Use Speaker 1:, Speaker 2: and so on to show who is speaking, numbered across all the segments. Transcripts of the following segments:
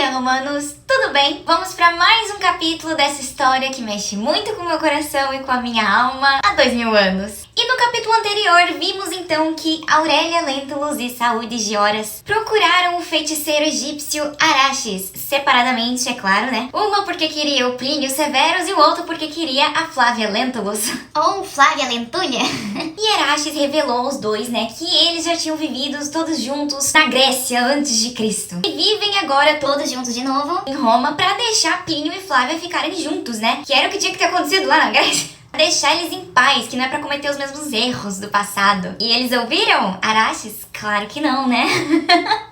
Speaker 1: dia, romanos! Tudo bem? Vamos para mais um capítulo dessa história que mexe muito com o meu coração e com a minha alma há 2000 anos. E no capítulo anterior vimos então que Aurélia Lentulus e Saúde de Horas procuraram o feiticeiro egípcio Araxes, separadamente, é claro, né? Uma porque queria o Plínio Severus e o outro porque queria a Flávia Lentulus. Ou Flávia Lentulha. E Araxes revelou aos dois, né, que eles já tinham vivido todos juntos na Grécia antes de Cristo. E vivem agora todos juntos de novo em Roma pra deixar Plínio e Flávia ficarem juntos, né? Que era o que tinha que ter acontecido lá na Grécia. Deixar eles em paz, que não é pra cometer os mesmos erros do passado. E eles ouviram Araxes? Claro que não, né?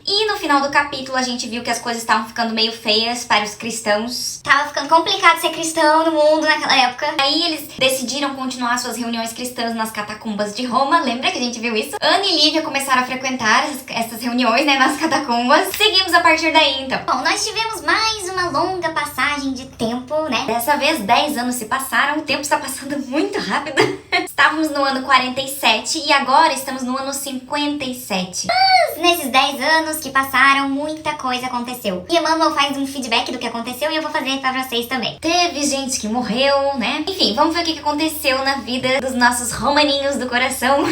Speaker 1: E no final do capítulo a gente viu que as coisas estavam ficando meio feias para os cristãos. Tava ficando complicado ser cristão no mundo naquela época. Aí eles decidiram continuar suas reuniões cristãs nas catacumbas de Roma. Lembra que a gente viu isso? Ana e Lívia começaram a frequentar essas reuniões, né, nas catacumbas. Seguimos a partir daí, então. Bom, nós tivemos mais uma longa passagem de tempo, né? Dessa vez 10 anos se passaram, o tempo está passando muito rápido. Estávamos no ano 47 e agora estamos no ano 57. Mas nesses 10 anos que passaram, muita coisa aconteceu. E a Mama faz um feedback do que aconteceu e eu vou fazer pra vocês também. Teve gente que morreu, né? Enfim, vamos ver o que aconteceu na vida dos nossos romaninhos do coração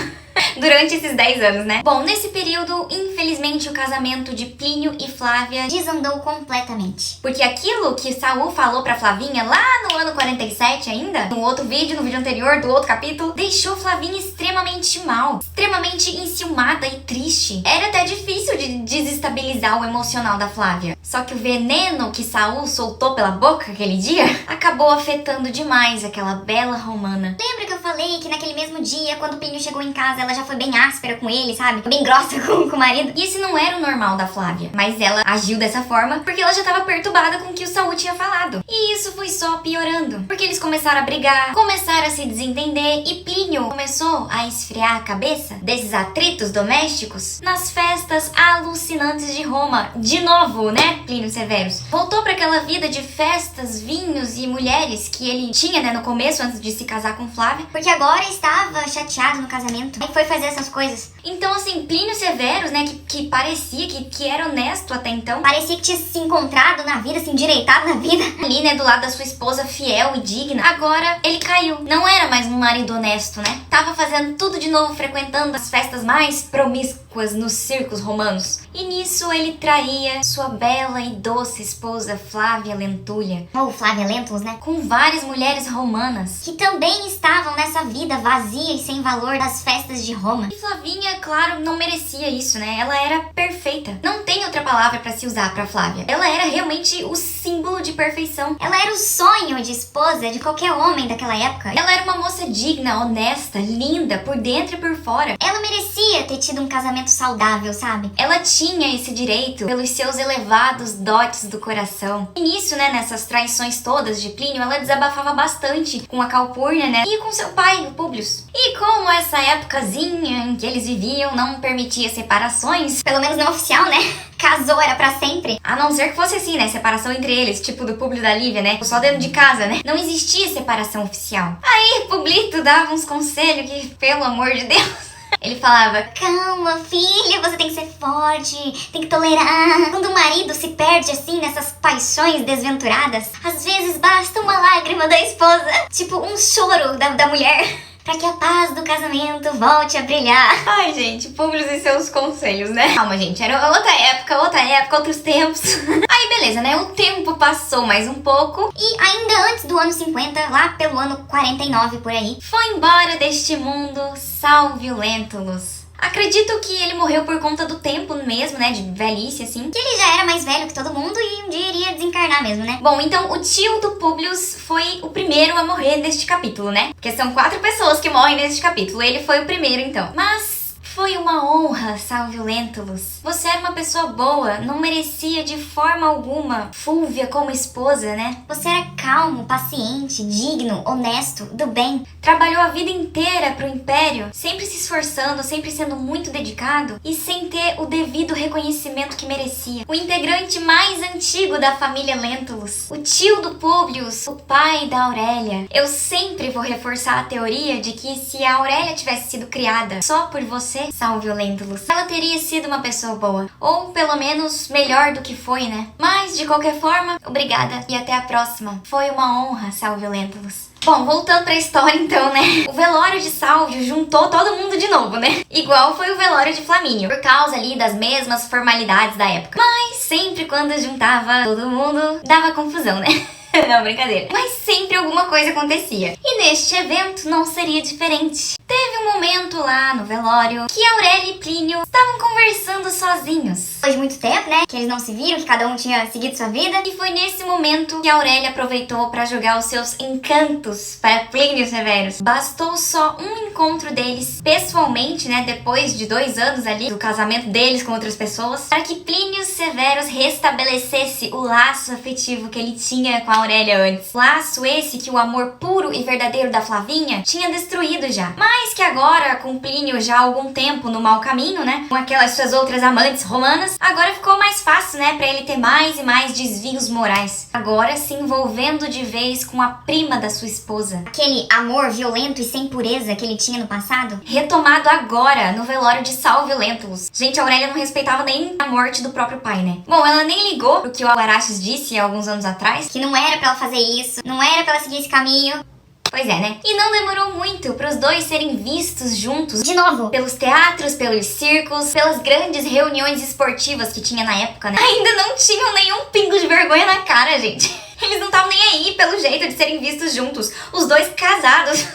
Speaker 1: durante esses 10 anos, né? Bom, nesse período, infelizmente, o casamento de Plínio e Flávia desandou completamente. Porque aquilo que Saul falou pra Flavinha lá no ano 47 ainda, no outro vídeo, no vídeo anterior do outro capítulo, deixou Flavinha extremamente mal, extremamente enciumada e triste. Era até difícil de desestabilizar o emocional da Flávia. Só que o veneno que Saul soltou pela boca aquele dia acabou afetando demais aquela bela romana. Lembra que eu falei que naquele mesmo dia, quando Plínio chegou em casa, ela já foi bem áspera com ele, sabe? Bem grossa com o marido. E esse não era o normal da Flávia. Mas ela agiu dessa forma porque ela já estava perturbada com o que o Saul tinha falado. E isso foi só piorando. Porque eles começaram a brigar, começaram a se desentender e Plínio começou a esfriar a cabeça desses atritos domésticos nas festas alucinantes de Roma. De novo, né, Plínio Severus? Voltou para aquela vida de festas, vinhos e mulheres que ele tinha, né, no começo, antes de se casar com Flávia. Porque agora estava chateado no casamento. Aí foi fazer essas coisas. Então, assim, Plínio Severus, né, que parecia que era honesto até então. Parecia que tinha se encontrado na vida, se endireitado na vida. Ali, né, do lado da sua esposa fiel e digna. Agora, ele caiu. Não era mais um marido honesto, né? Tava fazendo tudo de novo, frequentando as festas mais promíscuas nos circos romanos. E nisso, ele traía sua bela e doce esposa Flávia Lentulha. Ou Flávia Lentulus, né? Com várias mulheres romanas. Que também estavam nessa vida vazia e sem valor das festas de Roma. E Flavinha, claro, não merecia isso, né? Ela era perfeita. Não tem outra palavra pra se usar pra Flávia. Ela era realmente o símbolo de perfeição. Ela era o sonho de esposa de qualquer homem daquela época. Ela era uma moça digna, honesta, linda, por dentro e por fora. Ela merecia ter tido um casamento saudável, sabe? Ela tinha esse direito pelos seus elevados dotes do coração. E nisso, né, nessas traições todas de Plínio, ela desabafava bastante com a Calpurnia, né? E com seu pai, o Públio. E como essa épocazinha em que eles viviam não permitia separações, pelo menos não oficial, né? Casou era pra sempre. A não ser que fosse assim, né? Separação entre eles, tipo do Públio e da Lívia, né? Só dentro de casa, né? Não existia separação oficial. Aí, Publito dava uns conselhos que, pelo amor de Deus... Ele falava, calma filha, você tem que ser forte, tem que tolerar. Quando o marido se perde assim nessas paixões desventuradas, às vezes basta uma lágrima da esposa, tipo um choro da mulher, pra que a paz do casamento volte a brilhar. Ai, gente, Públio e seus conselhos, né? Calma, gente, era outra época, outros tempos. Aí, beleza, né? O tempo passou mais um pouco e ainda antes do ano 50, lá pelo ano 49 por aí, foi embora deste mundo Salvio Lentulus. Acredito que ele morreu por conta do tempo mesmo, né, de velhice, assim. Que ele já era mais velho que todo mundo e um dia iria desencarnar mesmo, né? Bom, então o tio do Públio foi o primeiro a morrer neste capítulo, né? Porque são 4 pessoas que morrem neste capítulo. Ele foi o primeiro, então. Mas... foi uma honra, Salvio Lentulus. Você era uma pessoa boa, não merecia de forma alguma Fúvia como esposa, né? Você era calmo, paciente, digno, honesto, do bem. Trabalhou a vida inteira pro império, sempre se esforçando, sempre sendo muito dedicado e sem ter o devido reconhecimento que merecia. O integrante mais antigo da família Lentulus, o tio do Públio, o pai da Aurélia. Eu sempre vou reforçar a teoria de que se a Aurélia tivesse sido criada só por você, você, Salvio Lentulus. Ela teria sido uma pessoa boa, ou pelo menos melhor do que foi, né? Mas, de qualquer forma, obrigada e até a próxima. Foi uma honra, Salvio Lentulus. Bom, voltando pra história então, né? O velório de Salvio juntou todo mundo de novo, né? Igual foi o velório de Flamínio, por causa ali das mesmas formalidades da época. Mas sempre quando juntava todo mundo, dava confusão, né? Não, brincadeira. Mas sempre alguma coisa acontecia. E neste evento não seria diferente. Teve um momento lá no velório que Aurélia e Plínio estavam conversando sozinhos.
Speaker 2: Depois de muito tempo, né? Que eles não se viram, que cada um tinha seguido sua vida.
Speaker 1: E foi nesse momento que Aurélia aproveitou para jogar os seus encantos para Plínio Severus. Bastou só um encontro deles pessoalmente, né? Depois de 2 anos ali do casamento deles com outras pessoas, para que Plínio Severus restabelecesse o laço afetivo que ele tinha com a Aurélia antes. Laço esse que o amor puro e verdadeiro da Flavinha tinha destruído já. Mas que agora, com Plínio já há algum tempo no mau caminho, né? Com aquelas suas outras amantes romanas, agora ficou mais fácil, né? Pra ele ter mais e mais desvios morais. Agora se envolvendo de vez com a prima da sua esposa.
Speaker 2: Aquele amor violento e sem pureza que ele tinha no passado.
Speaker 1: Retomado agora no velório de Salvio Lentulus. Gente, a Aurélia não respeitava nem a morte do próprio pai, né? Bom, ela nem ligou pro que o Araxes disse há alguns anos atrás.
Speaker 2: Que não era pra ela fazer isso, não era pra ela seguir esse caminho.
Speaker 1: Pois é, né? E não demorou muito para os dois serem vistos juntos
Speaker 2: De novo.
Speaker 1: pelos teatros, pelos circos, pelas grandes reuniões esportivas que tinha na época, né? Ainda não tinham nenhum pingo de vergonha na cara, gente. Eles não estavam nem aí pelo jeito de serem vistos juntos. Os dois casados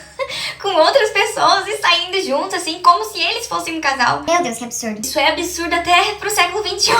Speaker 1: com outras pessoas e saindo juntos, assim, como se eles fossem um casal.
Speaker 2: Meu Deus, que absurdo.
Speaker 1: Isso é absurdo até pro século XXI.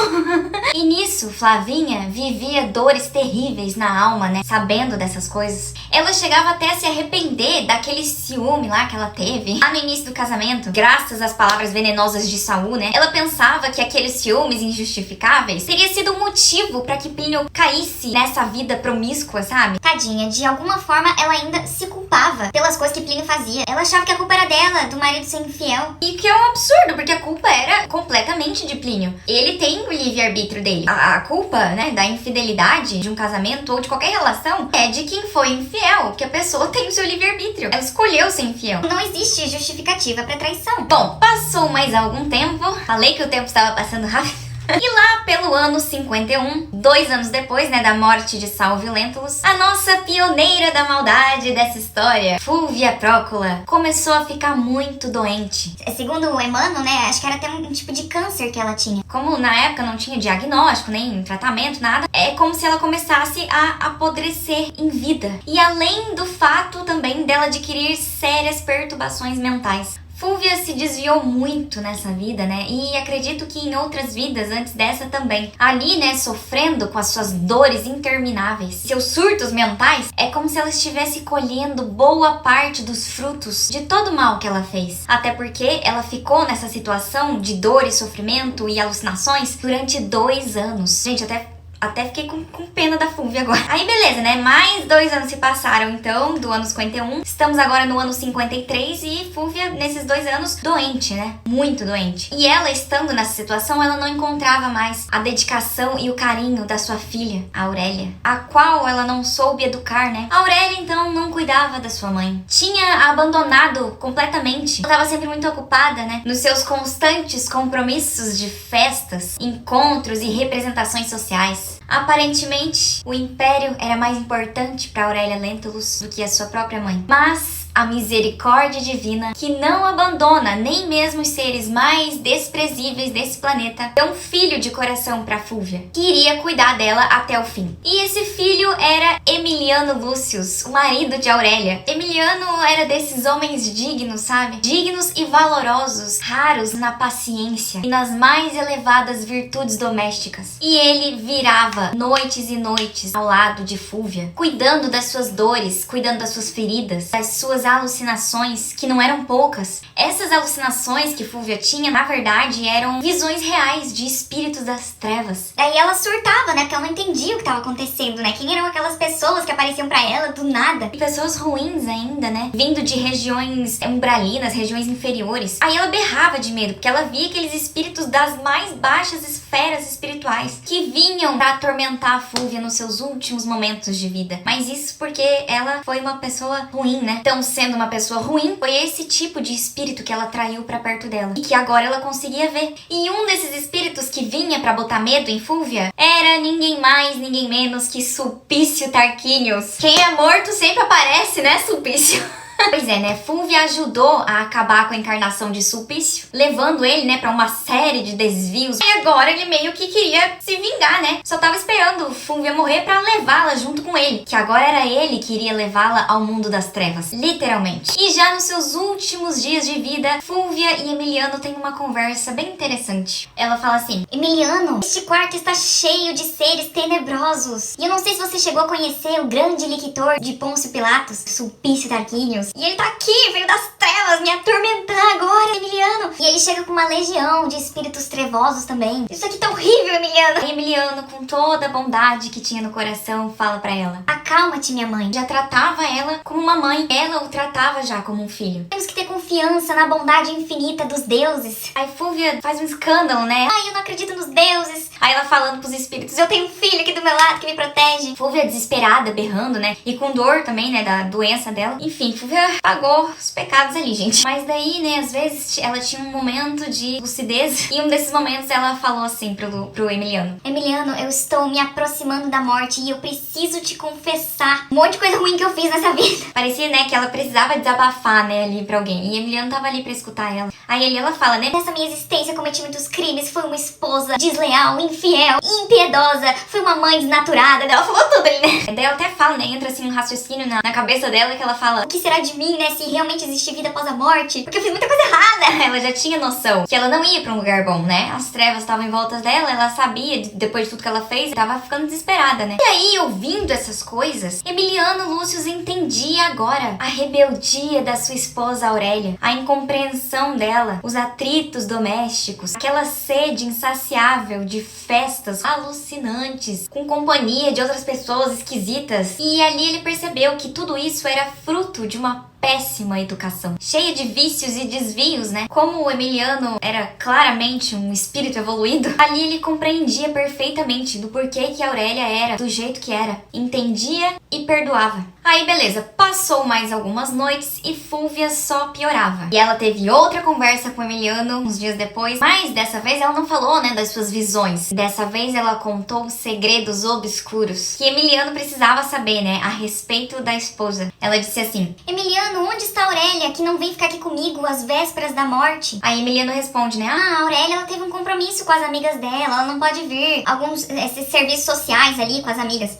Speaker 1: E nisso, Flavinha vivia dores terríveis na alma, né? Sabendo dessas coisas. Ela chegava até a se arrepender daquele ciúme lá que ela teve lá no início do casamento, graças às palavras venenosas de Saul, né? Ela pensava que aqueles ciúmes injustificáveis teria sido o motivo pra que Plínio caísse nessa vida promíscua, sabe?
Speaker 2: Tadinha, de alguma forma ela ainda se culpava pelas coisas que Plínio fazia. Ela achava que a culpa era dela, do marido ser infiel.
Speaker 1: E que é um absurdo, porque a culpa era completamente de Plínio. Ele tem o livre-arbítrio dele. A culpa, né, da infidelidade de um casamento ou de qualquer relação é de quem foi infiel, que a pessoa tem o seu livre-arbítrio. Ela escolheu ser infiel.
Speaker 2: Não existe justificativa pra traição.
Speaker 1: Bom, passou mais algum tempo. Falei que o tempo estava passando rápido. E lá pelo ano 51, 2 anos depois, né, da morte de Salvio Lentulus, a nossa pioneira da maldade dessa história, Fúvia Prócula, começou a ficar muito doente.
Speaker 2: Segundo o Emmanuel, né, acho que era até um tipo de câncer que ela tinha.
Speaker 1: Como na época não tinha diagnóstico, nem tratamento, nada, é como se ela começasse a apodrecer em vida. E além do fato também dela adquirir sérias perturbações mentais. Fúvia se desviou muito nessa vida, né? E acredito que em outras vidas antes dessa também. Ali, né, sofrendo com as suas dores intermináveis, seus surtos mentais, é como se ela estivesse colhendo boa parte dos frutos de todo o mal que ela fez. Até porque ela ficou nessa situação de dor e sofrimento e alucinações durante 2 anos. Gente, até fiquei com pena da Fúvia agora. Aí beleza, né? Mais 2 anos se passaram então, do ano 51. Estamos agora no ano 53 e Fúvia, nesses 2 anos, doente, né? Muito doente. E ela, estando nessa situação, ela não encontrava mais a dedicação e o carinho da sua filha, a Aurélia, a qual ela não soube educar, né? A Aurélia, então, não cuidava da sua mãe. Tinha abandonado completamente. Ela estava sempre muito ocupada, né? Nos seus constantes compromissos de festas, encontros e representações sociais. Aparentemente, o império era mais importante para Aurélia Lentulus do que a sua própria mãe. Mas a misericórdia divina, que não abandona nem mesmo os seres mais desprezíveis desse planeta, deu um filho de coração para Fúvia, que iria cuidar dela até o fim. E esse filho era Emiliano Lúcius, o marido de Aurélia. Emiliano era desses homens dignos, sabe? Dignos e valorosos, raros na paciência e nas mais elevadas virtudes domésticas. E ele virava noites e noites ao lado de Fúvia, cuidando das suas dores, cuidando das suas feridas, das suas alucinações, que não eram poucas. Essas alucinações que Fúvia tinha, na verdade, eram visões reais de espíritos das trevas.
Speaker 2: Daí ela surtava, né? Porque ela não entendia o que estava acontecendo, né? Quem eram aquelas pessoas que apareciam pra ela do nada?
Speaker 1: E pessoas ruins ainda, né? Vindo de regiões umbralinas, regiões inferiores. Aí ela berrava de medo, porque ela via aqueles espíritos das mais baixas esferas espirituais que vinham pra atormentar a Fúvia nos seus últimos momentos de vida. Mas isso porque ela foi uma pessoa ruim, né? Então, sendo uma pessoa ruim, foi esse tipo de espírito que ela traiu pra perto dela e que agora ela conseguia ver. E um desses espíritos que vinha pra botar medo em Fúvia era ninguém mais, ninguém menos que Sulpício Tarquinius. Quem é morto sempre aparece, né, Sulpício? Pois é, né? Fúvia ajudou a acabar com a encarnação de Sulpício, levando ele, né, pra uma série de desvios. E agora ele meio que queria se vingar, né? Só tava esperando Fúvia morrer pra levá-la junto com ele. Que agora era ele que iria levá-la ao mundo das trevas, literalmente. E já nos seus últimos dias de vida, Fúvia e Emiliano têm uma conversa bem interessante. Ela fala assim:
Speaker 2: Emiliano, este quarto está cheio de seres tenebrosos. E eu não sei se você chegou a conhecer o grande liquitor de Pôncio Pilatos, Sulpício Tarquinius. E ele tá aqui, veio das trevas, me atormentar agora, Emiliano. E ele chega com uma legião de espíritos trevosos também. Isso aqui tá horrível, Emiliano.
Speaker 1: E Emiliano, com toda a bondade que tinha no coração, fala pra ela:
Speaker 2: acalma-te, minha mãe.
Speaker 1: Já tratava ela como uma mãe, ela o tratava já como um filho.
Speaker 2: Temos que ter confiança na bondade infinita dos deuses.
Speaker 1: Aí Fúvia faz um escândalo, né?
Speaker 2: Ai, eu não acredito nos deuses.
Speaker 1: Aí ela falando pros espíritos:
Speaker 2: eu tenho um filho aqui do meu lado que me protege.
Speaker 1: Fúvia desesperada, berrando, né? E com dor também, né? Da doença dela. Enfim, Fúvia pagou os pecados ali, gente. Mas daí, né? Às vezes ela tinha um momento de lucidez. E um desses momentos ela falou assim pro Emiliano:
Speaker 2: Emiliano, eu estou me aproximando da morte e eu preciso te confessar um monte de coisa ruim que eu fiz nessa vida.
Speaker 1: Parecia, né? Que ela precisava desabafar, né? Ali pra alguém. E Emiliano tava ali pra escutar ela. Aí ali ela fala, né?
Speaker 2: Nessa minha existência eu cometi muitos crimes. Fui uma esposa desleal, infiel, impiedosa. Fui uma mãe desnaturada.
Speaker 1: Ela falou tudo ali, né? Daí ela até fala, né? Entra assim um raciocínio na cabeça dela que ela fala:
Speaker 2: o que será de mim, né? Se realmente existe vida após a morte? Porque eu fiz muita coisa errada.
Speaker 1: Ela já tinha noção que ela não ia pra um lugar bom, né? As trevas estavam em volta dela, ela sabia, depois de tudo que ela fez, tava ficando desesperada, né? E aí, ouvindo essas coisas, Emiliano Lúcius entendia agora a rebeldia da sua esposa Aurélia, a incompreensão dela, os atritos domésticos, aquela sede insaciável de festas alucinantes, com companhia de outras pessoas esquisitas. E ali ele percebeu que tudo isso era fruto de uma péssima educação, cheia de vícios e desvios, né? Como o Emiliano era claramente um espírito evoluído, ali ele compreendia perfeitamente do porquê que a Aurélia era do jeito que era, entendia e perdoava. Aí beleza, passou mais algumas noites e Fúvia só piorava. E ela teve outra conversa com o Emiliano uns dias depois, mas dessa vez ela não falou, né, das suas visões. Dessa vez ela contou segredos obscuros que Emiliano precisava saber, né, a respeito da esposa. Ela disse assim:
Speaker 2: Emiliano, onde está a Aurélia, que não vem ficar aqui comigo às vésperas da morte?
Speaker 1: Aí Emiliano responde, né?
Speaker 2: A Aurélia, ela teve um compromisso com as amigas dela, ela não pode vir. Alguns esses serviços sociais ali com as amigas.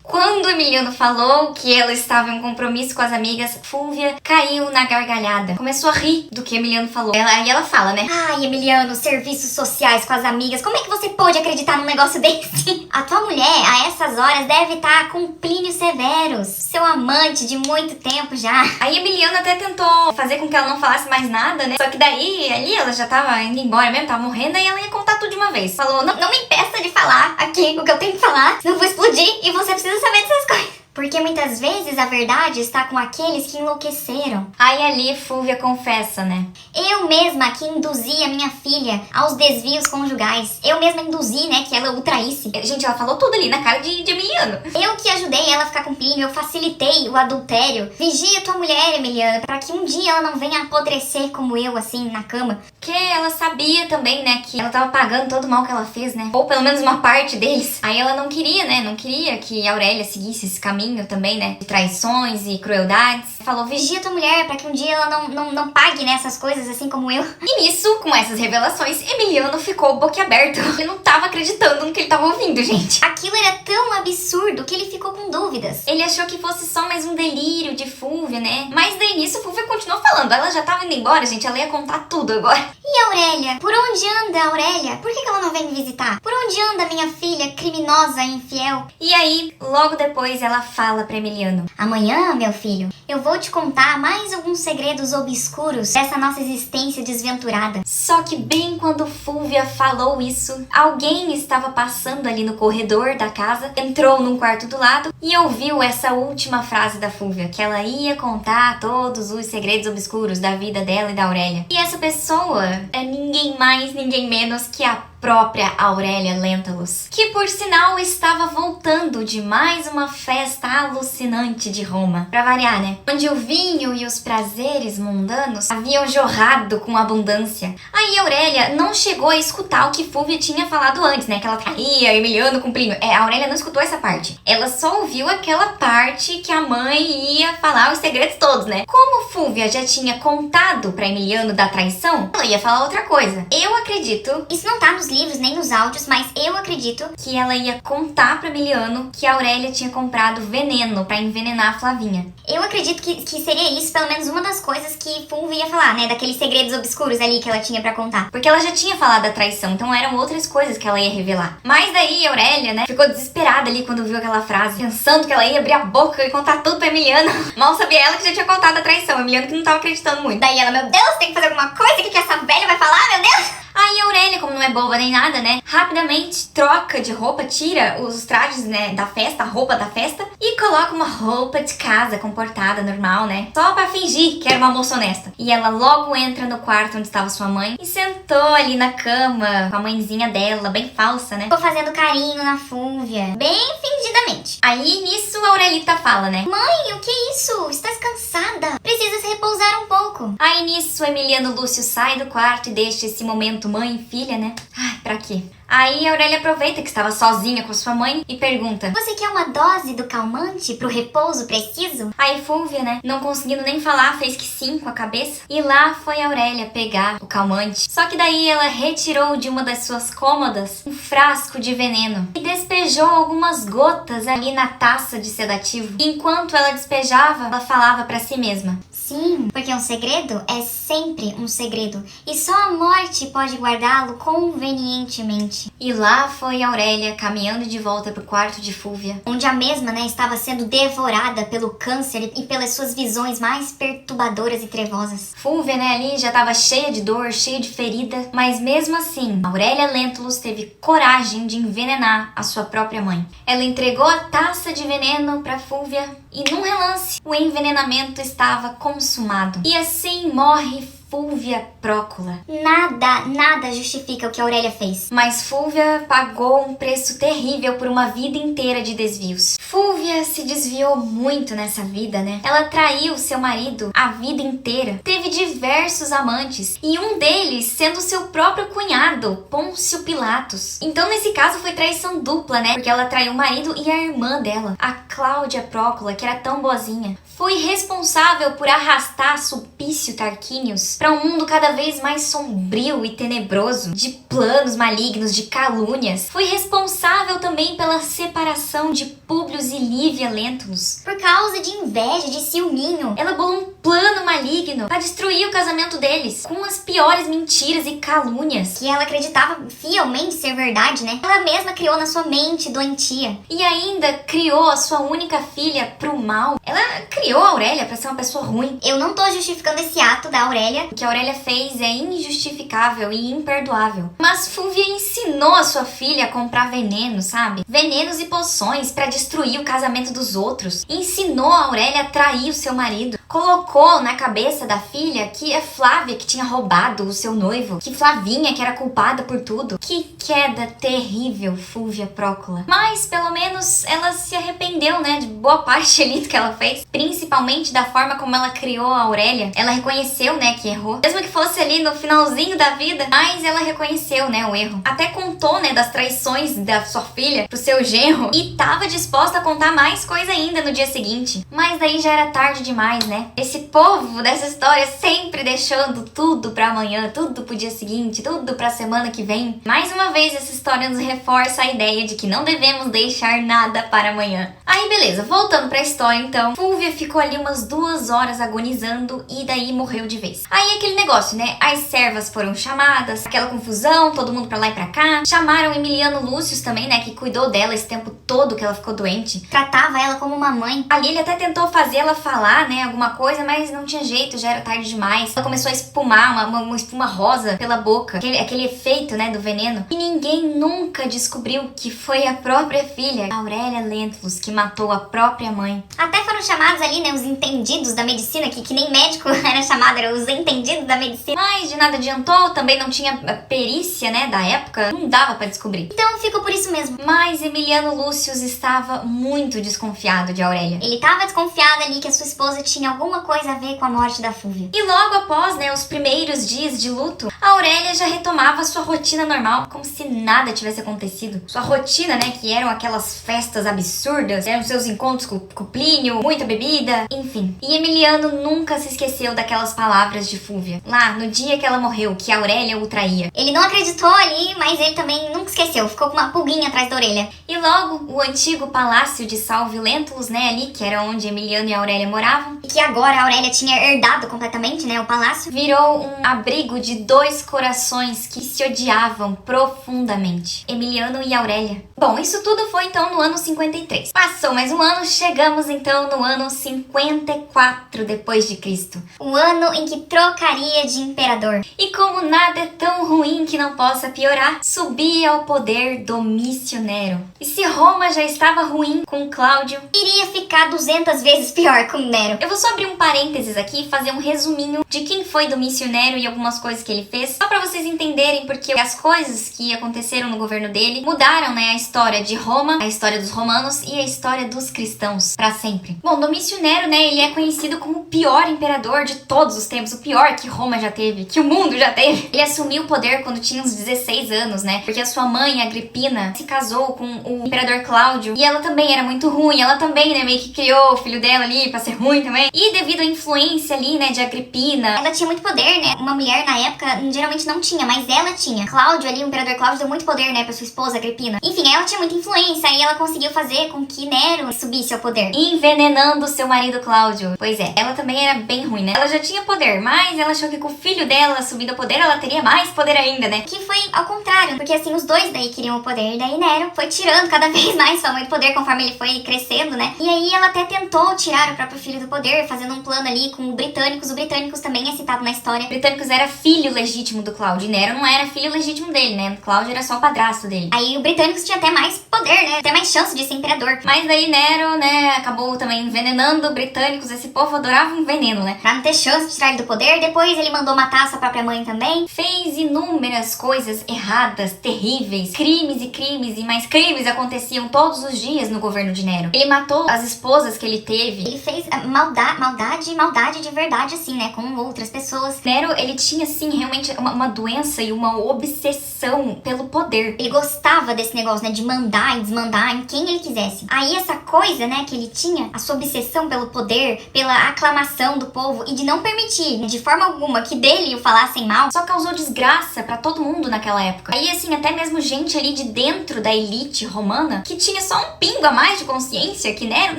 Speaker 1: Quando o Emiliano falou que ela estava em um compromisso com as amigas, Fúvia caiu na gargalhada. Começou a rir do que Emiliano falou. Aí ela fala, né?
Speaker 2: Ai, Emiliano, serviços sociais com as amigas. Como é que você pôde acreditar num negócio desse? A tua mulher, a essas horas, deve estar com Plínio Severus, seu amante de muito tempo já.
Speaker 1: Aí Emiliano até tentou fazer com que ela não falasse mais nada, né? Só que daí, ali, ela já tava indo embora mesmo, tava morrendo, aí ela ia contar tudo de uma vez. Falou,
Speaker 2: não me impeça de falar aqui o que eu tenho que falar, senão eu vou explodir e você precisa saber dessas coisas. Porque muitas vezes a verdade está com aqueles que enlouqueceram.
Speaker 1: Aí ali Fúvia confessa, né?
Speaker 2: Eu mesma que induzi a minha filha aos desvios conjugais. Eu mesma induzi, né, que ela o traísse.
Speaker 1: Gente, ela falou tudo ali na cara de Emiliano.
Speaker 2: Eu que ajudei ela a ficar com Plínio, eu facilitei o adultério. Vigia tua mulher, Emiliano, pra que um dia ela não venha apodrecer como eu, assim, na cama.
Speaker 1: Porque ela sabia também, né, que ela tava pagando todo o mal que ela fez, né? Ou pelo menos uma parte deles. Aí ela não queria, né? Não queria que a Aurélia seguisse esse caminho também, né? De traições e crueldades.
Speaker 2: Falou, vigia tua mulher pra que um dia ela não pague nessas coisas assim como eu.
Speaker 1: E nisso, com essas revelações, Emiliano ficou boquiaberto. Ele não tava acreditando no que ele tava ouvindo, gente.
Speaker 2: Aquilo era tão absurdo que ele ficou com dúvidas.
Speaker 1: Ele achou que fosse só mais um delírio de Fúvia, né? Mas daí nisso, Fúvia continuou falando. Ela já tava indo embora, gente. Ela ia contar tudo agora.
Speaker 2: E a Aurélia? Por onde anda a Aurélia? Por que ela não vem me visitar? Por onde anda minha filha criminosa e infiel?
Speaker 1: E aí, logo depois, ela fala pra Emiliano:
Speaker 2: amanhã, meu filho, eu vou te contar mais alguns segredos obscuros dessa nossa existência desventurada.
Speaker 1: Só que bem quando Fúvia falou isso, alguém estava passando ali no corredor da casa, entrou num quarto do lado e ouviu essa última frase da Fúvia, que ela ia contar todos os segredos obscuros da vida dela e da Aurélia. E essa pessoa é ninguém mais, ninguém menos que a própria Aurélia Lentulus, que por sinal estava voltando de mais uma festa alucinante de Roma. Pra variar, né? Onde o vinho e os prazeres mundanos haviam jorrado com abundância. Aí Aurélia não chegou a escutar o que Fúvia tinha falado antes, né? Que ela traía Emiliano com Plínio. A Aurélia não escutou essa parte. Ela só ouviu aquela parte que a mãe ia falar os segredos todos, né? Como Fúvia já tinha contado pra Emiliano da traição, ela ia falar outra coisa. Eu acredito...
Speaker 2: Isso não tá nos livros nem nos áudios, mas eu acredito
Speaker 1: que ela ia contar pra Emiliano que a Aurélia tinha comprado veneno pra envenenar a Flavinha.
Speaker 2: Eu acredito que seria isso, pelo menos uma das coisas que Fúvia ia falar, né? Daqueles segredos obscuros ali que ela tinha pra contar.
Speaker 1: Porque ela já tinha falado da traição, então eram outras coisas que ela ia revelar. Mas daí a Aurélia, né, ficou desesperada ali quando viu aquela frase, pensando que ela ia abrir a boca e contar tudo pra Emiliano. Mal sabia ela que já tinha contado a traição, Emiliano que não tava acreditando muito.
Speaker 2: Daí ela, meu Deus, tem que fazer alguma coisa, o que essa velha vai falar, meu Deus?
Speaker 1: Aí a Aurélia, como não é boba nem nada, né, rapidamente troca de roupa, tira os trajes, né, da festa, a roupa da festa, e coloca uma roupa de casa, comportada, normal, né, só pra fingir que era uma moça honesta. E ela logo entra no quarto onde estava sua mãe e sentou ali na cama com a mãezinha dela, bem falsa, né.
Speaker 2: Ficou fazendo carinho na Fúvia, bem fingidamente.
Speaker 1: Aí nisso a Aurelita fala, né,
Speaker 2: mãe, o que é isso? Estás cansada? Precisa se repousar um pouco.
Speaker 1: Aí nisso o Emiliano Lúcio sai do quarto e deixa esse momento mãe e filha, né? Ai, pra quê? Aí a Aurélia aproveita que estava sozinha com sua mãe e pergunta:
Speaker 2: você quer uma dose do calmante pro repouso preciso?
Speaker 1: Aí Fúvia, né, não conseguindo nem falar, fez que sim com a cabeça. E lá foi a Aurélia pegar o calmante. Só que daí ela retirou de uma das suas cômodas um frasco de veneno e despejou algumas gotas ali na taça de sedativo. E enquanto ela despejava, ela falava pra si mesma:
Speaker 2: sim, porque um segredo é sempre um segredo e só a morte pode guardá-lo convenientemente.
Speaker 1: E lá foi a Aurélia caminhando de volta pro quarto de Fúvia,
Speaker 2: onde a mesma, né, estava sendo devorada pelo câncer e pelas suas visões mais perturbadoras e trevosas.
Speaker 1: Fúvia, né, ali já estava cheia de dor, cheia de ferida, mas mesmo assim, Aurélia Lentulus teve coragem de envenenar a sua própria mãe. Ela entregou a taça de veneno para Fúvia e num relance, o envenenamento estava consumado. E assim morre Fúvia Prócula.
Speaker 2: Nada justifica o que a Aurélia fez.
Speaker 1: Mas Fúvia pagou um preço terrível por uma vida inteira de desvios. Fúvia se desviou muito nessa vida, né? Ela traiu seu marido a vida inteira. Teve diversos amantes. E um deles sendo seu próprio cunhado, Pôncio Pilatos. Então nesse caso foi traição dupla, né? Porque ela traiu o marido e a irmã dela, a Cláudia Prócula, que era tão boazinha. Foi responsável por arrastar Sulpício Tarquínios para um mundo cada vez mais sombrio e tenebroso, de planos malignos, de calúnias. Foi responsável também pela separação de Públio e Lívia Lentulus.
Speaker 2: Por causa de inveja, de ciúminho.
Speaker 1: Ela bolou um plano maligno para destruir o casamento deles, com as piores mentiras e calúnias.
Speaker 2: Que ela acreditava fielmente ser verdade, né? Ela mesma criou na sua mente doentia.
Speaker 1: E ainda criou a sua única filha pro mal. Ela criou a Aurélia para ser uma pessoa ruim.
Speaker 2: Eu não tô justificando esse ato da Aurélia.
Speaker 1: O que a Aurélia fez é injustificável e imperdoável. Mas Fúvia ensinou a sua filha a comprar veneno, sabe? Venenos e poções para destruir o casamento dos outros. Ensinou a Aurélia a trair o seu marido. Colocou na cabeça da filha que é Flávia que tinha roubado o seu noivo. Que Flavinha que era culpada por tudo. Que queda terrível, Fúvia Prócula. Mas, pelo menos, ela se arrependeu, né? De boa parte ali do que ela fez. Principalmente da forma como ela criou a Aurélia. Ela reconheceu, né, que errou. Mesmo que fosse ali no finalzinho da vida. Mas ela reconheceu, né, o erro. Até contou, né, das traições da sua filha pro seu genro. E tava disposta a contar mais coisa ainda no dia seguinte. Mas daí já era tarde demais, né? Esse povo dessa história sempre deixando tudo pra amanhã, tudo pro dia seguinte, tudo pra semana que vem. Mais uma vez essa história nos reforça a ideia de que não devemos deixar nada para amanhã. Aí beleza, voltando pra história então, Fúvia ficou ali umas 2 horas agonizando e daí morreu de vez. Aí aquele negócio, né? As servas foram chamadas, aquela confusão, todo mundo pra lá e pra cá. Chamaram Emiliano Lúcio também, né? Que cuidou dela esse tempo todo que ela ficou doente.
Speaker 2: Tratava ela como uma mãe.
Speaker 1: Ali ele até tentou fazer ela falar, né? Alguma coisa, mas não tinha jeito, já era tarde demais. Ela começou a espumar, uma espuma rosa pela boca. Aquele efeito, né? Do veneno. E ninguém nunca descobriu que foi a própria filha, Aurélia Lentulus, que matou a própria mãe.
Speaker 2: Até foram chamados ali, né? Os entendidos da medicina, que nem médico era chamado, eram os entendidos entendido da medicina.
Speaker 1: Mas de nada adiantou, também não tinha perícia, né, da época, não dava pra descobrir.
Speaker 2: Então ficou por isso mesmo.
Speaker 1: Mas Emiliano Lúcius estava muito desconfiado de Aurélia.
Speaker 2: Ele tava desconfiado ali que a sua esposa tinha alguma coisa a ver com a morte da Fúvia.
Speaker 1: E logo após, né, os primeiros dias de luto, a Aurélia já retomava sua rotina normal, como se nada tivesse acontecido. Sua rotina, né, que eram aquelas festas absurdas, eram seus encontros com Plínio, muita bebida, enfim. E Emiliano nunca se esqueceu daquelas palavras de Fúvia, lá no dia que ela morreu, que a Aurélia o traía.
Speaker 2: Ele não acreditou ali, mas ele também nunca esqueceu, ficou com uma pulguinha atrás da orelha.
Speaker 1: E logo, o antigo palácio de Salvio Lentulus, né, ali, que era onde Emiliano e Aurélia moravam,
Speaker 2: E que agora a Aurélia tinha herdado completamente, né, o palácio.
Speaker 1: virou um abrigo de dois corações que se odiavam profundamente. Emiliano e Aurélia. Bom, isso tudo foi então no ano 53. Passou mais um ano, chegamos então no ano 54 depois de Cristo.
Speaker 2: O ano em que trocaria de imperador.
Speaker 1: E como nada é tão ruim que não possa piorar, subia ao poder Domício Nero. E se Roma já estava ruim com Cláudio,
Speaker 2: Iria ficar 200 vezes pior com Nero.
Speaker 1: eu vou só abrir um parênteses aqui e fazer um resuminho de quem foi Domício Nero e algumas coisas que ele fez, só pra vocês entenderem porque as coisas que aconteceram no governo dele mudaram, né, a história de Roma, a história dos romanos e a história dos cristãos pra sempre. Bom, Domício Nero, né, ele é conhecido como o pior imperador de todos os tempos, o pior que Roma já teve, que o mundo já teve. Ele assumiu o poder quando tinha uns 16 anos, né, porque a sua mãe, Agripina, se casou com o imperador Cláudio e ela também era muito ruim, ela também, né, meio que criou o filho dela ali pra ser ruim também. E devido à influência ali, né, de Agripina,
Speaker 2: Ela tinha muito poder, né? Uma mulher na época geralmente não tinha, mas ela tinha. Cláudio ali, o imperador Cláudio, deu muito poder, né, pra sua esposa Agripina. Enfim, ela tinha muita influência e ela conseguiu fazer com que Nero subisse ao poder.
Speaker 1: envenenando seu marido Cláudio. Pois é, ela também era bem ruim, né? Ela já tinha poder, mas ela achou que com o filho dela subindo ao poder, ela teria mais poder ainda, né?
Speaker 2: Que foi ao contrário, porque assim, os dois daí queriam o poder, e daí Nero foi tirando cada vez mais sua mãe do poder conforme ele foi crescendo, né? E aí ela até tentou tirar o próprio filho do poder, fazendo um plano ali com os britânicos também é citado na história.
Speaker 1: Britânicos era filho legítimo do Cláudio, e Nero não era filho legítimo dele, né? Cláudio era só o padrasto dele.
Speaker 2: Aí o britânicos tinha até mais poder, né? Até mais chance de ser imperador.
Speaker 1: Mas daí Nero, né, acabou também envenenando britânicos. Esse povo adorava um veneno, né?
Speaker 2: Pra não ter chance de tirar ele do poder, depois ele mandou matar sua própria mãe também.
Speaker 1: Fez inúmeras coisas erradas, terríveis, crimes e mais crimes aconteciam todos os dias no governo de Nero. Ele matou as esposas que ele teve.
Speaker 2: Ele fez maldade de verdade, assim, né? Com outras pessoas.
Speaker 1: Nero, ele tinha, sim, realmente uma doença e uma obsessão pelo poder.
Speaker 2: Ele gostava desse negócio, né? De mandar e desmandar em quem ele quisesse. Aí essa coisa, né? Que ele tinha, a sua obsessão pelo poder, pela aclamação do povo e de não permitir, né, de forma alguma, que dele o falassem mal,
Speaker 1: Só causou desgraça pra todo mundo naquela época. Aí, assim, até mesmo gente ali de dentro da elite romana, que tinha só um pingo a mais de consciência que Nero,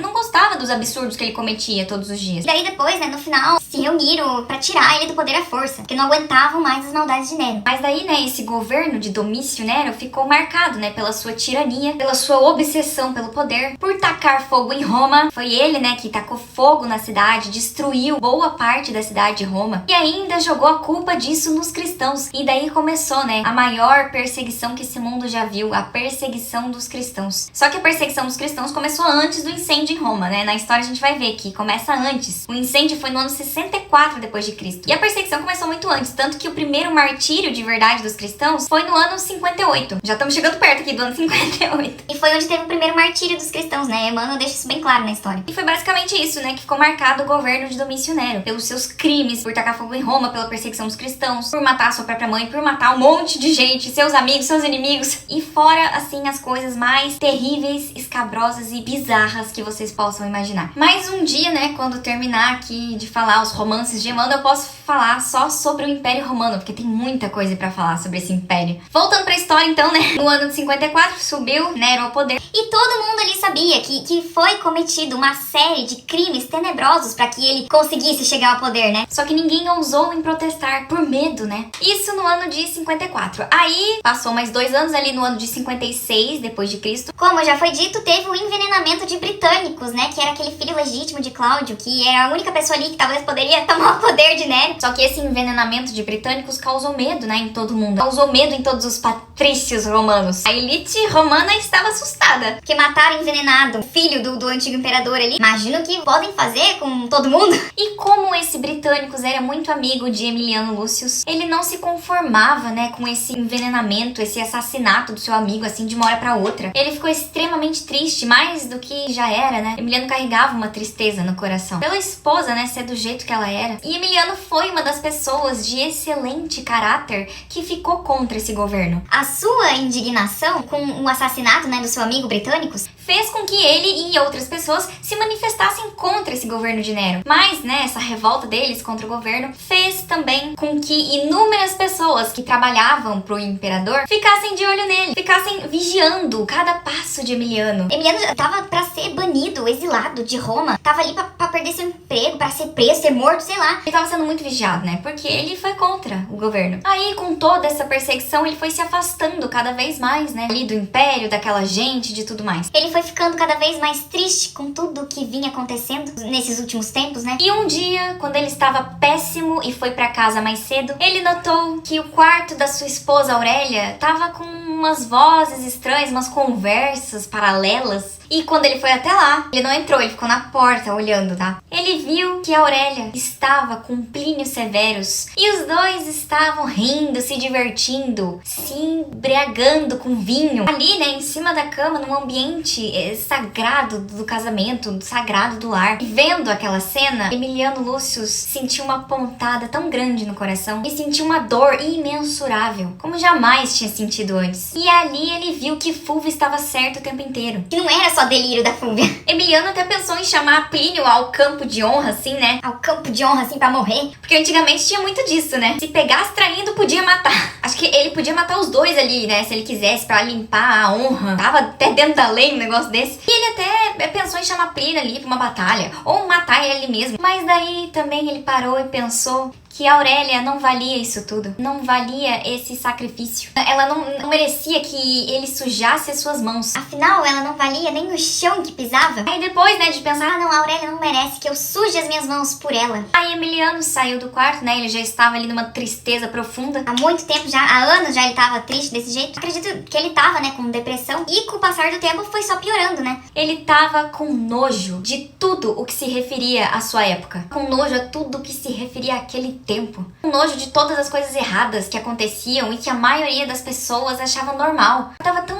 Speaker 1: não gostava dos absurdos que ele cometia todos os dias.
Speaker 2: E daí depois, né, no final, se reuniram pra tirar ele do poder à força, porque não aguentavam mais as maldades de Nero.
Speaker 1: Mas daí, né, esse governo de Domício Nero ficou marcado, né, pela sua tirania, pela sua obsessão pelo poder, por tacar fogo em Roma. Foi ele, né, que tacou fogo na cidade, destruiu boa parte da cidade de Roma e ainda jogou a culpa disso nos cristãos. E daí começou, né, a maior perseguição que esse mundo já viu, a perseguição dos cristãos. Só que a perseguição dos cristãos começou antes do incêndio em Roma, né? Na história a gente vai ver que começa antes. O incêndio foi no ano 64 depois de Cristo. E a perseguição começou muito antes, tanto que o primeiro martírio de verdade dos cristãos foi no ano 58. Já estamos chegando perto aqui do ano 58.
Speaker 2: E foi onde teve o primeiro martírio dos cristãos, né? Emmanuel deixa isso bem claro na história.
Speaker 1: E foi basicamente isso, né, que ficou marcado o governo de Domício Nero, pelos seus crimes, por tacar fogo em Roma, pela perseguição dos cristãos, por matar sua própria mãe, por matar um monte de gente, seus amigos, seus inimigos, e fora, assim, as coisas mais terríveis, escabrosas e bizarras que vocês possam imaginar. Mas um dia, né, quando terminar aqui de falar os romances de Emmanuel, eu posso falar só sobre o Império Romano, porque tem muita coisa pra falar sobre esse império. Voltando pra história, então, né, no ano de 54, subiu Nero ao poder.
Speaker 2: E todo mundo ali sabia que foi cometido uma série de crimes tenebrosos pra que ele conseguisse chegar ao poder, né?
Speaker 1: Só que ninguém ousou em protestar por medo, né? Isso no ano de 54. Aí, passou mais 2 anos ali no ano de 56, depois de Cristo.
Speaker 2: Como já foi dito, teve o envenenamento de britânicos, né? Que era aquele filho legítimo de Cláudio, que era a única pessoa ali que talvez poderia tomar o poder de Nero.
Speaker 1: Só que esse envenenamento de britânicos causou medo, né, em todo mundo. Causou medo em todos os triste os romanos. A elite romana estava assustada.
Speaker 2: Porque mataram envenenado o filho do antigo imperador ali. Imagino que podem fazer com todo mundo.
Speaker 1: E como esse Britânicos era muito amigo de Emiliano Lúcius, ele não se conformava, né, com esse envenenamento, esse assassinato do seu amigo, assim, de uma hora pra outra. Ele ficou extremamente triste, mais do que já era, né? Emiliano carregava uma tristeza no coração. Pela esposa, né, ser do jeito que ela era. E Emiliano foi uma das pessoas de excelente caráter que ficou contra esse governo.
Speaker 2: A sua indignação com o assassinato, né, do seu amigo Britânicos
Speaker 1: fez com que ele e outras pessoas se manifestassem contra esse governo de Nero. Mas, né, essa revolta deles contra o governo fez também com que inúmeras pessoas que trabalhavam pro imperador ficassem de olho nele, ficassem vigiando cada passo de Emiliano.
Speaker 2: Emiliano tava pra ser banido, exilado de Roma. Tava ali pra perder seu emprego, pra ser preso, ser morto, sei lá.
Speaker 1: Ele tava sendo muito vigiado, né? Porque ele foi contra o governo. Aí, com toda essa perseguição, ele foi se afastando cada vez mais, né? Ali do império, daquela gente, de tudo mais.
Speaker 2: Ele foi ficando cada vez mais triste com tudo que vinha acontecendo nesses últimos tempos, né?
Speaker 1: E um dia, quando ele estava péssimo e foi pra casa mais cedo, ele notou que o quarto da sua esposa Aurélia tava com umas vozes estranhas, umas conversas paralelas. E quando ele foi até lá, ele não entrou, ele ficou na porta olhando, tá? Ele viu que a Aurélia estava com Plínio Severus e os dois estavam rindo, se divertindo, se embriagando com vinho. Ali, né, em cima da cama, num ambiente sagrado do casamento, sagrado do lar. E vendo aquela cena, Emiliano Lúcius sentiu uma pontada tão grande no coração e sentiu uma dor imensurável, como jamais tinha sentido antes. E ali ele viu que Fulvio estava certo o tempo inteiro.
Speaker 2: Que não era só delírio da Fúvia.
Speaker 1: Emiliano até pensou em chamar Plínio ao campo de honra, assim, né?
Speaker 2: Ao campo de honra, assim, pra morrer.
Speaker 1: Porque antigamente tinha muito disso, né? Se pegasse traindo, podia matar. Acho que ele podia matar os dois ali, né? Se ele quisesse, pra limpar a honra. Tava até dentro da lei um negócio desse. E ele até pensou em chamar Plínio ali pra uma batalha. Ou matar ele ali mesmo. Mas daí também ele parou e pensou que a Aurélia não valia isso tudo. Não valia esse sacrifício. Ela não merecia que ele sujasse as suas mãos.
Speaker 2: Afinal, ela não valia nem o chão que pisava.
Speaker 1: Aí depois, né, de pensar,
Speaker 2: Ah, não, a Aurélia não merece que eu suje as minhas mãos por ela.
Speaker 1: Aí Emiliano saiu do quarto, né? Ele já estava ali numa tristeza profunda.
Speaker 2: Há muito tempo já, há anos já ele tava triste desse jeito. Acredito que ele tava, né, com depressão. E com o passar do tempo foi só piorando, né?
Speaker 1: Ele tava com nojo de tudo o que se referia à sua época. Com nojo a tudo o que se referia àquele tempo. Com nojo de todas as coisas erradas que aconteciam e que a maioria das pessoas achavam normal. Tava tão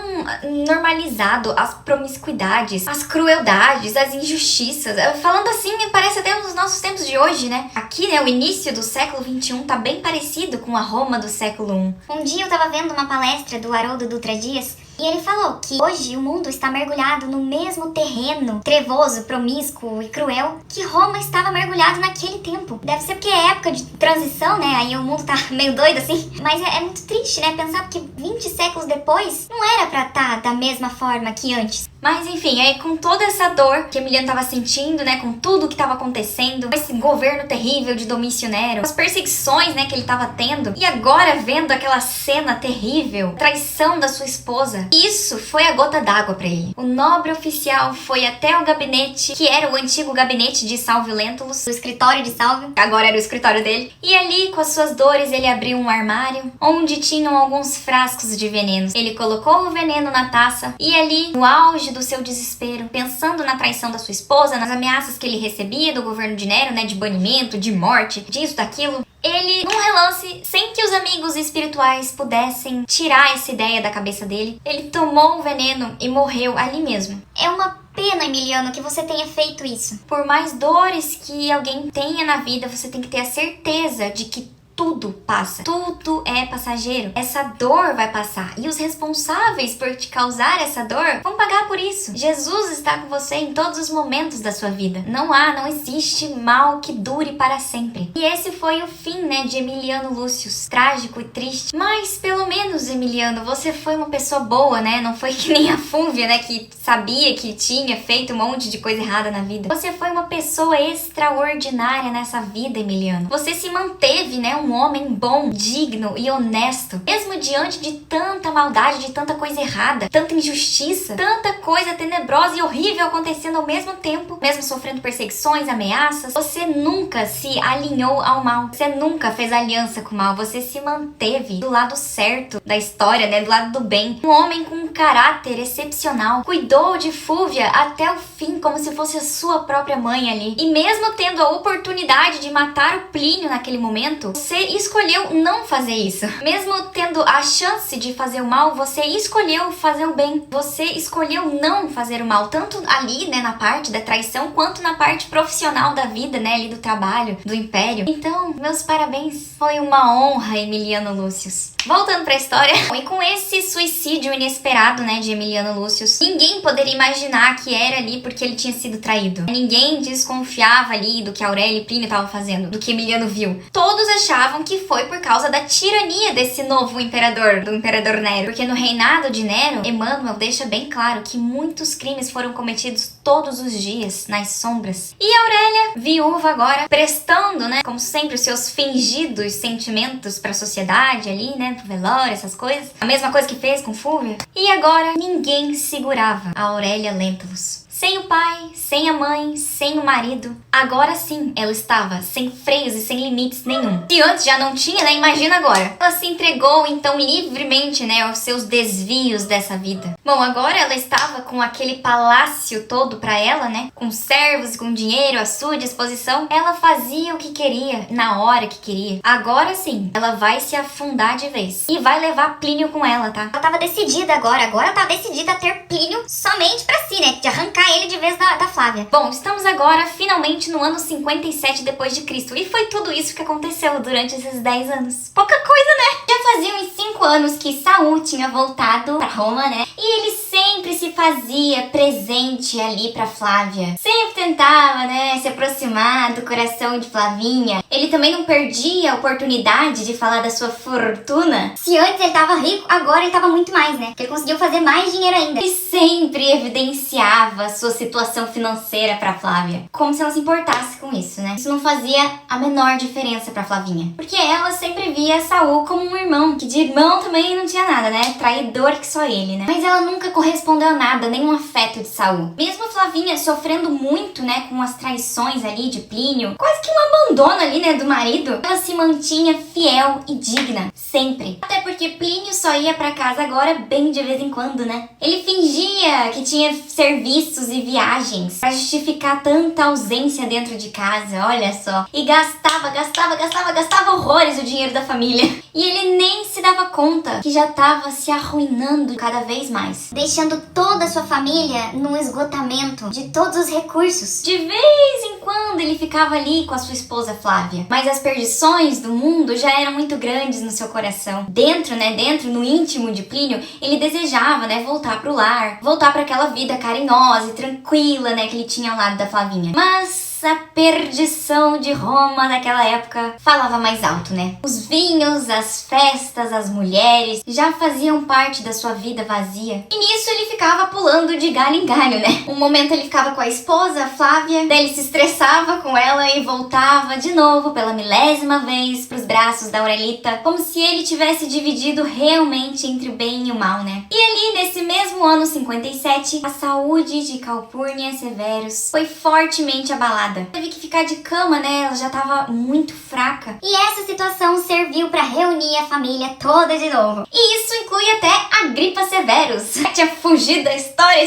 Speaker 1: normalizado as promiscuidades, as crueldades, as injustiças. Falando assim, parece até nos nossos tempos de hoje, né? Aqui, né, o início do século XXI tá bem parecido com a Roma do século I.
Speaker 2: Um dia eu tava vendo uma palestra do Haroldo Dutra Dias e ele falou que hoje o mundo está mergulhado no mesmo terreno trevoso, promíscuo e cruel que Roma estava mergulhado naquele tempo. Deve ser porque é época de transição, né? Aí o mundo tá meio doido assim. Mas é muito triste, né? Pensar que 20 séculos depois não era pra estar da mesma forma que antes.
Speaker 1: Mas enfim, aí com toda essa dor que Emiliano tava sentindo, né, com tudo que tava acontecendo, esse governo terrível de Domício Nero, as perseguições, né, que ele tava tendo, e agora vendo aquela cena terrível, traição da sua esposa, isso foi a gota d'água pra ele. O nobre oficial foi até o gabinete, que era o antigo gabinete de Salvio Lentulus,
Speaker 2: O escritório de Salvio.
Speaker 1: agora era o escritório dele, e ali, com as suas dores, ele abriu um armário, onde tinham alguns frascos de venenos. Ele colocou o veneno na taça, e ali, no auge do seu desespero, pensando na traição da sua esposa, nas ameaças que ele recebia do governo de Nero, né, de banimento, de morte, disso, daquilo, ele, num relance, sem que os amigos espirituais pudessem tirar essa ideia da cabeça dele, ele tomou o veneno e morreu ali mesmo.
Speaker 2: É uma pena, Emiliano, que você tenha feito isso.
Speaker 1: Por mais dores que alguém tenha na vida, você tem que ter a certeza de que tudo passa. Tudo é passageiro. Essa dor vai passar. E os responsáveis por te causar essa dor vão pagar por isso. Jesus está com você em todos os momentos da sua vida. Não existe mal que dure para sempre. E esse foi o fim, né, de Emiliano Lúcius. Trágico e triste. Mas, pelo menos, Emiliano, você foi uma pessoa boa, né? Não foi que nem a Fúvia, né, que sabia que tinha feito um monte de coisa errada na vida. Você foi uma pessoa extraordinária nessa vida, Emiliano. Você se manteve, né, um um homem bom, digno e honesto, mesmo diante de tanta maldade, de tanta coisa errada, tanta injustiça, tanta coisa tenebrosa e horrível acontecendo ao mesmo tempo, mesmo sofrendo perseguições, ameaças, você nunca se alinhou ao mal, você nunca fez aliança com o mal, você se manteve do lado certo da história, né, do lado do bem. Um homem com um caráter excepcional, cuidou de Fúvia até o fim, como se fosse a sua própria mãe ali. E mesmo tendo a oportunidade de matar o Plínio naquele momento, você escolheu não fazer isso. Mesmo tendo a chance de fazer o mal, você escolheu fazer o bem. Você escolheu não fazer o mal, tanto ali, né, na parte da traição, quanto na parte profissional da vida, né, ali do trabalho, do império. Então, meus parabéns. Foi uma honra, Emiliano Lúcius. Voltando pra história, e com esse suicídio inesperado, né, de Emiliano Lúcius, ninguém poderia imaginar que era ali porque ele tinha sido traído. Ninguém desconfiava ali do que Aurélio e Plínio estavam fazendo, do que Emiliano viu. Todos achavam que foi por causa da tirania desse novo imperador, do imperador Nero. Porque no reinado de Nero, Emmanuel deixa bem claro que muitos crimes foram cometidos todos os dias, nas sombras. E Aurélia, viúva agora, prestando, né, como sempre, os seus fingidos sentimentos pra sociedade ali, né, pro velório, essas coisas. A mesma coisa que fez com Fúvia. E agora, ninguém segurava a Aurélia Lentulus. Sem o pai, sem a mãe, sem o marido. Agora sim, ela estava sem freios e sem limites nenhum. Se antes já não tinha, né? Imagina agora. Ela se entregou, então, livremente, né, aos seus desvios dessa vida. Bom, agora ela estava com aquele palácio todo pra ela, né? Com servos, com dinheiro à sua disposição. Ela fazia o que queria, na hora que queria. Agora sim, ela vai se afundar de vez. E vai levar Plínio com ela, tá?
Speaker 2: Ela tava decidida agora ela tava decidida a ter Plínio somente pra si, né? De arrancar ele de vez da Flávia.
Speaker 1: Bom, estamos agora finalmente no ano 57 depois de Cristo. E foi tudo isso que aconteceu durante esses 10 anos. Pouca coisa, né? Já faziam uns 5 anos que Saul tinha voltado pra Roma, né? E ele sempre se fazia presente ali pra Flávia. Sempre tentava, né, se aproximar do coração de Flavinha. Ele também não perdia a oportunidade de falar da sua fortuna.
Speaker 2: Se antes ele tava rico, agora ele tava muito mais, né? Porque ele conseguiu fazer mais dinheiro ainda.
Speaker 1: E sempre evidenciava a sua situação financeira pra Flávia. Como se ela se importasse com isso, né? Isso não fazia a menor diferença pra Flavinha. Porque ela sempre via Saul como um irmão. Que de irmão também não tinha nada, né? Traidor que só ele, né? Mas ela nunca correspondeu a nada, nenhum afeto de Saul. Mesmo a Flavinha sofrendo muito, né, com as traições ali de Plínio, quase que um abandono ali, né, do marido, ela se mantinha fiel e digna, sempre. Até porque Plínio só ia pra casa agora bem de vez em quando, né? Ele fingia que tinha serviços e viagens pra justificar tanta ausência dentro de casa, olha só. E gastava horrores o dinheiro da família. E ele nem se dava conta que já tava se arruinando cada vez mais.
Speaker 2: Deixando toda a sua família no esgotamento de todos os recursos.
Speaker 1: De vez em quando ele ficava ali com a sua esposa Flávia. Mas as perdições do mundo já eram muito grandes no seu coração. Dentro, no íntimo de Plínio, ele desejava, né, voltar pro lar. Voltar pra aquela vida carinhosa e tranquila, né, que ele tinha ao lado da Flavinha. Mas a perdição de Roma naquela época falava mais alto, né? Os vinhos, as festas, as mulheres já faziam parte da sua vida vazia. E nisso ele ficava pulando de galho em galho, né? Um momento ele ficava com a esposa, a Flávia, daí ele se estressava com ela e voltava de novo pela milésima vez pros braços da Aurelita, como se ele tivesse dividido realmente entre o bem e o mal, né? E ali, nesse mesmo ano 57, a saúde de Calpurnia Severus foi fortemente abalada. Teve que ficar de cama, né? Ela já tava muito fraca.
Speaker 2: E essa situação serviu pra reunir a família toda de novo.
Speaker 1: E isso inclui até Agripa Severus. Tinha fugido da história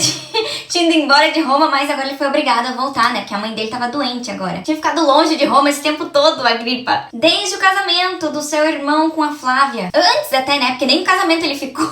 Speaker 1: tinha ido embora de Roma, mas agora ele foi obrigado a voltar, né? Porque a mãe dele tava doente agora. Tinha ficado longe de Roma esse tempo todo, Agripa. Desde o casamento do seu irmão com a Flávia. Antes até, né? Porque nem no casamento ele ficou.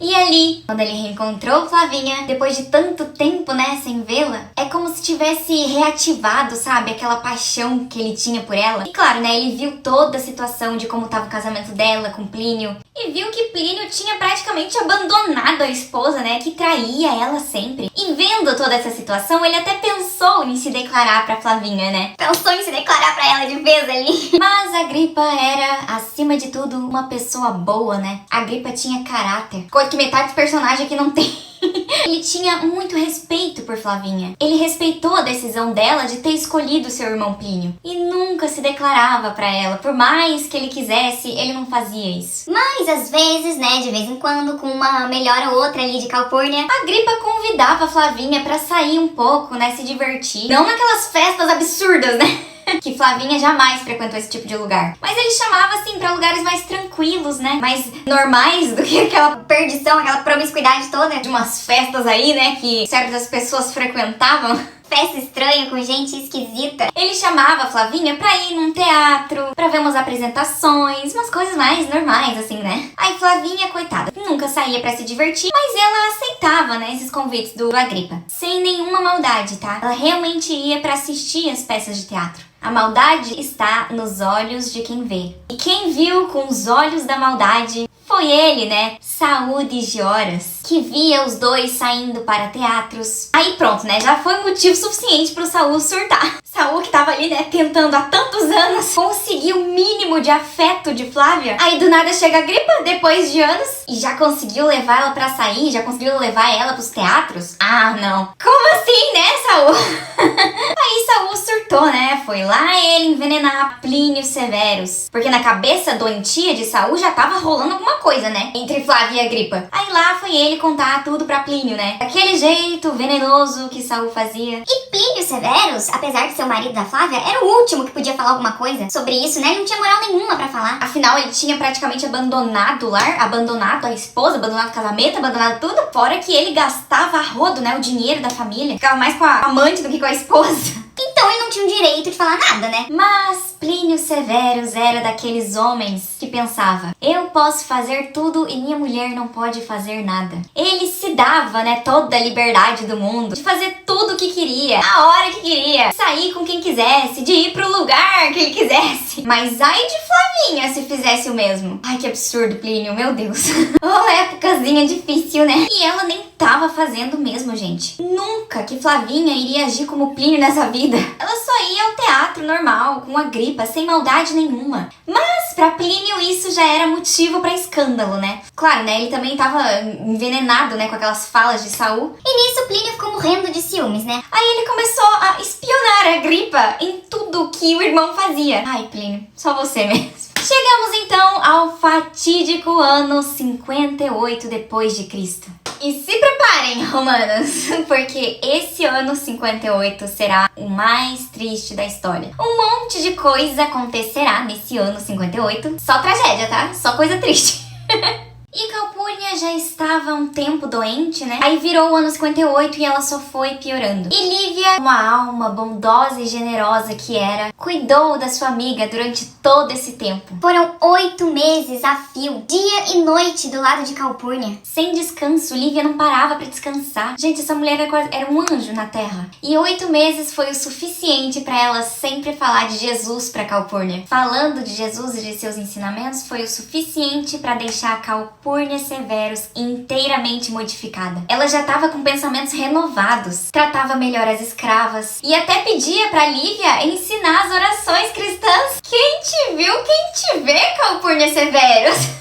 Speaker 1: E ali, quando ele reencontrou Flavinha, depois de tanto tempo, né, sem vê-la, é como se tivesse reativado, sabe, aquela paixão que ele tinha por ela. E claro, né, ele viu toda a situação de como tava o casamento dela com Plínio, e viu que Plínio tinha praticamente abandonado a esposa, né, que traía ela sempre. E vendo toda essa situação, ele até pensou em se declarar pra Flavinha, né.
Speaker 2: Pensou em se declarar pra ela de vez ali.
Speaker 1: Mas Agripa era, acima de tudo, uma pessoa boa, né. Agripa tinha caráter. Coisa que metade dos personagens aqui não tem. Ele tinha muito respeito por Flavinha. Ele respeitou a decisão dela de ter escolhido seu irmão Plínio. E nunca se declarava pra ela. Por mais que ele quisesse, ele não fazia isso.
Speaker 2: Mas às vezes, né, de vez em quando, com uma melhor ou outra ali de Calpurnia,
Speaker 1: Agripa convidava a Flavinha pra sair um pouco, né, se divertir. Não naquelas festas absurdas, né? Que Flavinha jamais frequentou esse tipo de lugar. Mas ele chamava, assim, pra lugares mais tranquilos, né? Mais normais do que aquela
Speaker 2: perdição, aquela promiscuidade toda.
Speaker 1: de umas festas aí, né? Que certas pessoas frequentavam.
Speaker 2: Festa estranha com gente esquisita.
Speaker 1: Ele chamava a Flavinha pra ir num teatro, pra ver umas apresentações, umas coisas mais normais, assim, né? Aí Flavinha, coitada, nunca saía pra se divertir, mas ela aceitava, né, esses convites do Agripa. Sem nenhuma maldade, tá? Ela realmente ia pra assistir as peças de teatro. A maldade está nos olhos de quem vê. E quem viu com os olhos da maldade foi ele, né? Saul de Gioras, que via os dois saindo para teatros. Aí pronto, né? Já foi motivo suficiente pro Saul surtar. Saul, que tava ali, né, tentando há tantos anos conseguir o mínimo de afeto de Flávia. Aí do nada chega a Agripa, depois de anos, e já conseguiu levar ela pra sair? Já conseguiu levar ela pros teatros? Ah, não. Como assim, né, Saul? Aí Saul surtou, né? Foi lá ele envenenar Plínio Severus. Porque na cabeça doentia de Saul já tava rolando alguma coisa, né? Entre Flávia e Agripa. Aí lá foi ele contar tudo pra Plínio, né? Daquele jeito venenoso que Saul fazia.
Speaker 2: E Plínio Severus, apesar de ser o marido da Flávia, era o último que podia falar alguma coisa sobre isso, né? Ele não tinha moral nenhuma pra falar.
Speaker 1: Afinal, ele tinha praticamente abandonado o lar, abandonado a esposa, abandonado o casamento, abandonado tudo. Fora que ele gastava a rodo, né? O dinheiro da família. Ficava mais com a amante do que com a esposa.
Speaker 2: Então ele não tinha o direito de falar nada, né?
Speaker 1: Mas Plínio Severus era daqueles homens que pensava: eu posso fazer tudo e minha mulher não pode fazer nada. Ele se dava, né, toda a liberdade do mundo de fazer tudo o que queria, a hora que queria, sair com quem quisesse, de ir pro lugar que ele quisesse. Mas ai de Flavinha se fizesse o mesmo. Ai, que absurdo, Plínio, meu Deus. Oh, épocazinha difícil, né? E ela nem tava fazendo mesmo, gente. Nunca que Flavinha iria agir como Plínio nessa vida. Ela só ia ao teatro normal, com Agripa, sem maldade nenhuma. Mas pra Plínio isso já era motivo pra escândalo, né? Claro, né? Ele também tava envenenado, né? Com aquelas falas de Saul.
Speaker 2: E nisso Plínio ficou morrendo de ciúmes, né?
Speaker 1: Aí ele começou a espionar a Agripa em tudo que o irmão fazia. Ai, Plínio, só você mesmo. Chegamos então ao fatídico ano 58 depois de Cristo. E se preparem, romanos, porque esse ano 58 será o mais triste da história. Um monte de coisa acontecerá nesse ano 58. Só tragédia, tá? Só coisa triste. E Calpurnia já estava um tempo doente, né? Aí virou o ano 58 e ela só foi piorando. E Lívia, uma alma bondosa e generosa que era, cuidou da sua amiga durante todo esse tempo.
Speaker 2: Foram 8 meses a fio, dia e noite do lado de Calpurnia.
Speaker 1: Sem descanso, Lívia não parava pra descansar. Gente, essa mulher era um anjo na terra. E 8 meses foi o suficiente pra ela sempre falar de Jesus pra Calpurnia. Falando de Jesus e de seus ensinamentos foi o suficiente pra deixar a Calpurnia Severus inteiramente modificada. Ela já estava com pensamentos renovados, tratava melhor as escravas e até pedia pra Lívia ensinar as orações cristãs. Quem te viu, quem te vê, Calpurnia Severus?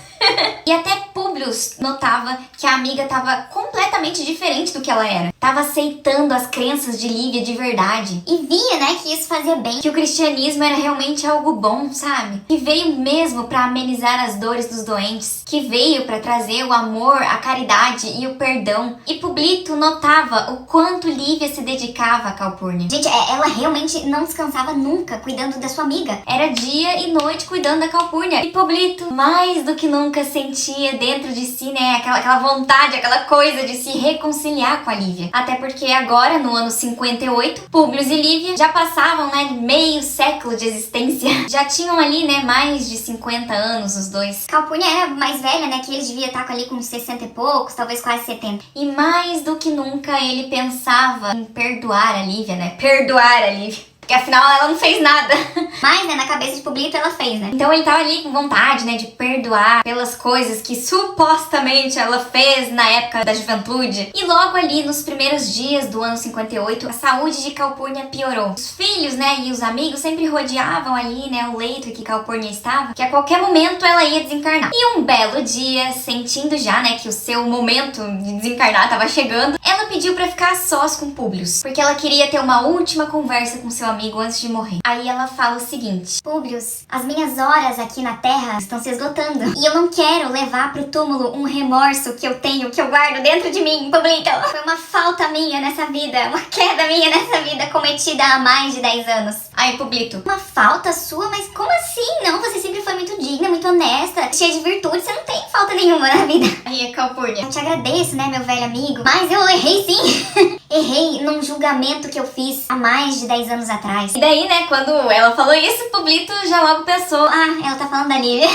Speaker 1: E até Públio notava que a amiga estava completamente diferente do que ela era. Tava aceitando as crenças de Lívia de verdade.
Speaker 2: E via, né, que isso fazia bem.
Speaker 1: Que o cristianismo era realmente algo bom, sabe? Que veio mesmo para amenizar as dores dos doentes. Que veio para trazer o amor, a caridade e o perdão. E Publito notava o quanto Lívia se dedicava a Calpurnia.
Speaker 2: Gente, ela realmente não descansava nunca cuidando da sua amiga.
Speaker 1: Era dia e noite cuidando da Calpurnia. E Publito, mais do que nunca, sentia dentro de si, né, aquela vontade, aquela coisa de se reconciliar com a Lívia. Até porque agora, no ano 58, Públio e Lívia já passavam, né, meio século de existência. Já tinham ali, né, mais de 50 anos os dois.
Speaker 2: Calpurnia era mais velha, né, que eles deviam estar ali com 60 e poucos, talvez quase 70.
Speaker 1: E mais do que nunca ele pensava em perdoar a Lívia, né, perdoar a Lívia. Porque afinal ela não fez nada.
Speaker 2: Mas, né, na cabeça de Publito ela fez, né?
Speaker 1: Então ele tava ali com vontade, né, de perdoar pelas coisas que supostamente ela fez na época da juventude. E logo ali nos primeiros dias do ano 58, a saúde de Calpurnia piorou. Os filhos, né, e os amigos sempre rodeavam ali, né, o leito que Calpurnia estava, que a qualquer momento ela ia desencarnar. E um belo dia, sentindo já, né, que o seu momento de desencarnar tava chegando, ela pediu pra ficar a sós com Publius, porque ela queria ter uma última conversa com seu amigo antes de morrer. Aí ela fala o seguinte:
Speaker 2: Publius, as minhas horas aqui na Terra estão se esgotando. E eu não quero levar pro túmulo um remorso que eu tenho, que eu guardo dentro de mim, Publito. Foi uma falta minha nessa vida, uma queda minha nessa vida cometida há mais de 10 anos.
Speaker 1: Aí, Publito:
Speaker 2: Uma falta sua? Mas como assim? Não, você sempre foi muito digna, muito honesta, cheia de virtudes, você não tem falta nenhuma na vida.
Speaker 1: Aí, Calpurnia:
Speaker 2: Eu te agradeço, né, meu velho amigo, mas eu errei sim. Errei num julgamento que eu fiz há mais de 10 anos atrás.
Speaker 1: E daí, né, quando ela falou isso, Publito já logo pensou:
Speaker 2: Ah, ela tá falando da Lívia.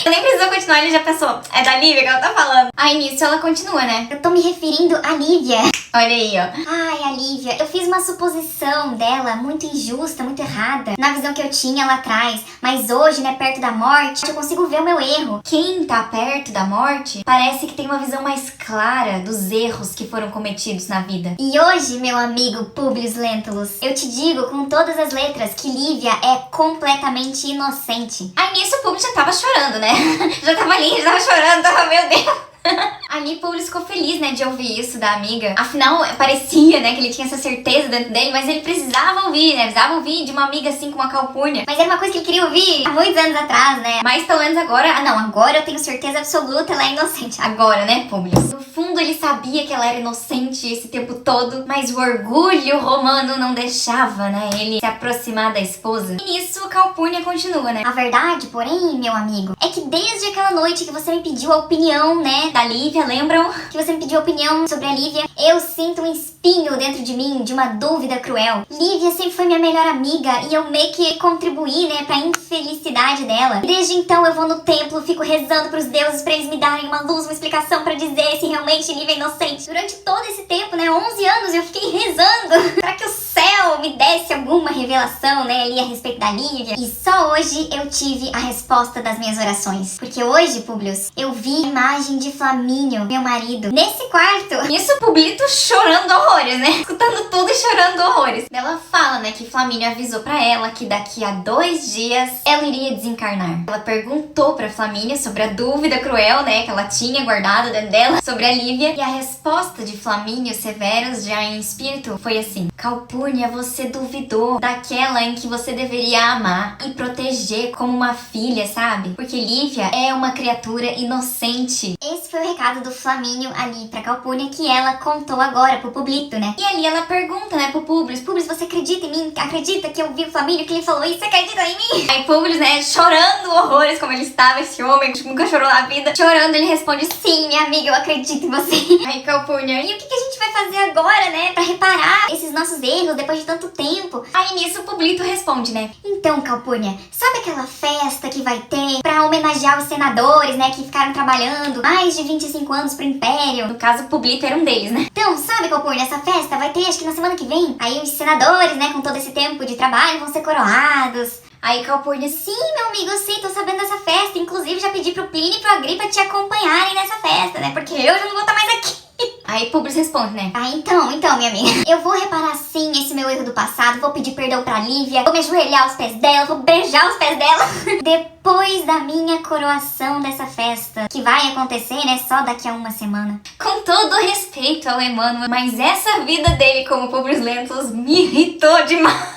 Speaker 1: nem precisou continuar, ele já pensou: é da Lívia que ela tá falando. Aí nisso ela continua, né?
Speaker 2: Eu tô me referindo à Lívia.
Speaker 1: Olha aí, ó.
Speaker 2: Ai, a Lívia, eu fiz uma suposição dela muito injusta, muito errada, na visão que eu tinha lá atrás. Mas hoje, né, perto da morte, eu consigo ver o meu erro.
Speaker 1: Quem tá perto da morte parece que tem uma visão mais clara dos erros que foram cometidos na vida.
Speaker 2: E hoje, meu amigo Publius Lentulus, eu te digo com todas as letras que Lívia é completamente inocente.
Speaker 1: Aí nisso o Publius já tava chorando, né? Já tava ali, já tava chorando, tava, meu Deus. Ali Publius ficou feliz, né, de ouvir isso da amiga. Afinal, parecia, né, que ele tinha essa certeza dentro dele, mas ele precisava ouvir, né? Precisava ouvir de uma amiga assim com a Calpurnia.
Speaker 2: Mas era uma coisa que ele queria ouvir há muitos anos atrás, né?
Speaker 1: Mas pelo menos agora,
Speaker 2: Ah, não, agora eu tenho certeza absoluta, ela é inocente.
Speaker 1: agora, né, Publius? No fundo ele sabia que ela era inocente esse tempo todo, mas o orgulho romano não deixava, né, ele se aproximar da esposa. E nisso Calpurnia continua, né?
Speaker 2: A verdade, porém, meu amigo, é que desde aquela noite que você me pediu a opinião, né,
Speaker 1: Da Lívia, lembram?
Speaker 2: que você me pediu a opinião sobre a Lívia, eu sinto um espinho dentro de mim de uma dúvida cruel. Lívia sempre foi minha melhor amiga e eu meio que contribuí, né, pra infelicidade dela. E desde então eu vou no templo, fico rezando pros deuses pra eles me darem uma luz, uma explicação pra dizer se realmente Lívia é inocente. Durante todo esse tempo, né, 11 anos, eu fiquei rezando pra que o céu me desse alguma revelação, né, ali a respeito da Lívia. E só hoje eu tive a resposta das minhas orações. Porque hoje, Publius, eu vi a imagem de Flamínio, meu marido, nesse quarto.
Speaker 1: Isso, Publito chorando horrores, né? Escutando tudo e chorando horrores. Ela fala, né, que Flamínio avisou pra ela que daqui a 2 dias ela iria desencarnar. Ela perguntou pra Flamínio sobre a dúvida cruel, né, que ela tinha guardado dentro dela sobre a Lívia. E a resposta de Flamínio Severus, já em espírito, foi assim: Calpurnia, você duvidou daquela em que você deveria amar e proteger como uma filha, sabe? Porque Lívia é uma criatura inocente.
Speaker 2: Esse foi o recado do Flamínio ali pra Calpurnia que ela contou agora pro Publito, né?
Speaker 1: E ali ela pergunta, né, pro Publius:
Speaker 2: Publius, você acredita em mim? Acredita que eu vi o Flamínio, que ele falou isso? Você acredita em mim?
Speaker 1: Aí Publius, né, chorando horrores como ele estava, esse homem que nunca chorou na vida, chorando, ele responde:
Speaker 2: Sim, minha amiga, eu acredito em você.
Speaker 1: Aí Calpurnia:
Speaker 2: E o que a gente vai fazer agora, né? Pra reparar esses nossos erros depois de tanto tempo?
Speaker 1: Aí nisso o Publito responde, né:
Speaker 2: Então, Calpurnia, sabe aquela festa que vai ter pra homenagear os senadores, né? Que ficaram trabalhando mais de 25 anos pro Império?
Speaker 1: no caso o Publito era um deles, né?
Speaker 2: Então, sabe, Calpurnia, essa festa vai ter, acho que na semana que vem. Aí os senadores, né, com todo esse tempo de trabalho, vão ser coroados.
Speaker 1: Aí Calpurnia:
Speaker 2: Sim, meu amigo, eu sei, tô sabendo dessa festa. Inclusive, já pedi pro Plínio e pro Agripa te acompanharem nessa festa, né? Porque eu já não vou estar mais aqui.
Speaker 1: Aí Publius responde, né:
Speaker 2: Ah, então, minha amiga. Eu vou reparar sim esse meu erro do passado, vou pedir perdão pra Lívia, vou me ajoelhar aos pés dela, vou beijar os pés dela. Depois da minha coroação dessa festa, que vai acontecer, né, só daqui a uma semana.
Speaker 1: com todo respeito ao Emmanuel, mas essa vida dele como Publius Lentulus me irritou demais.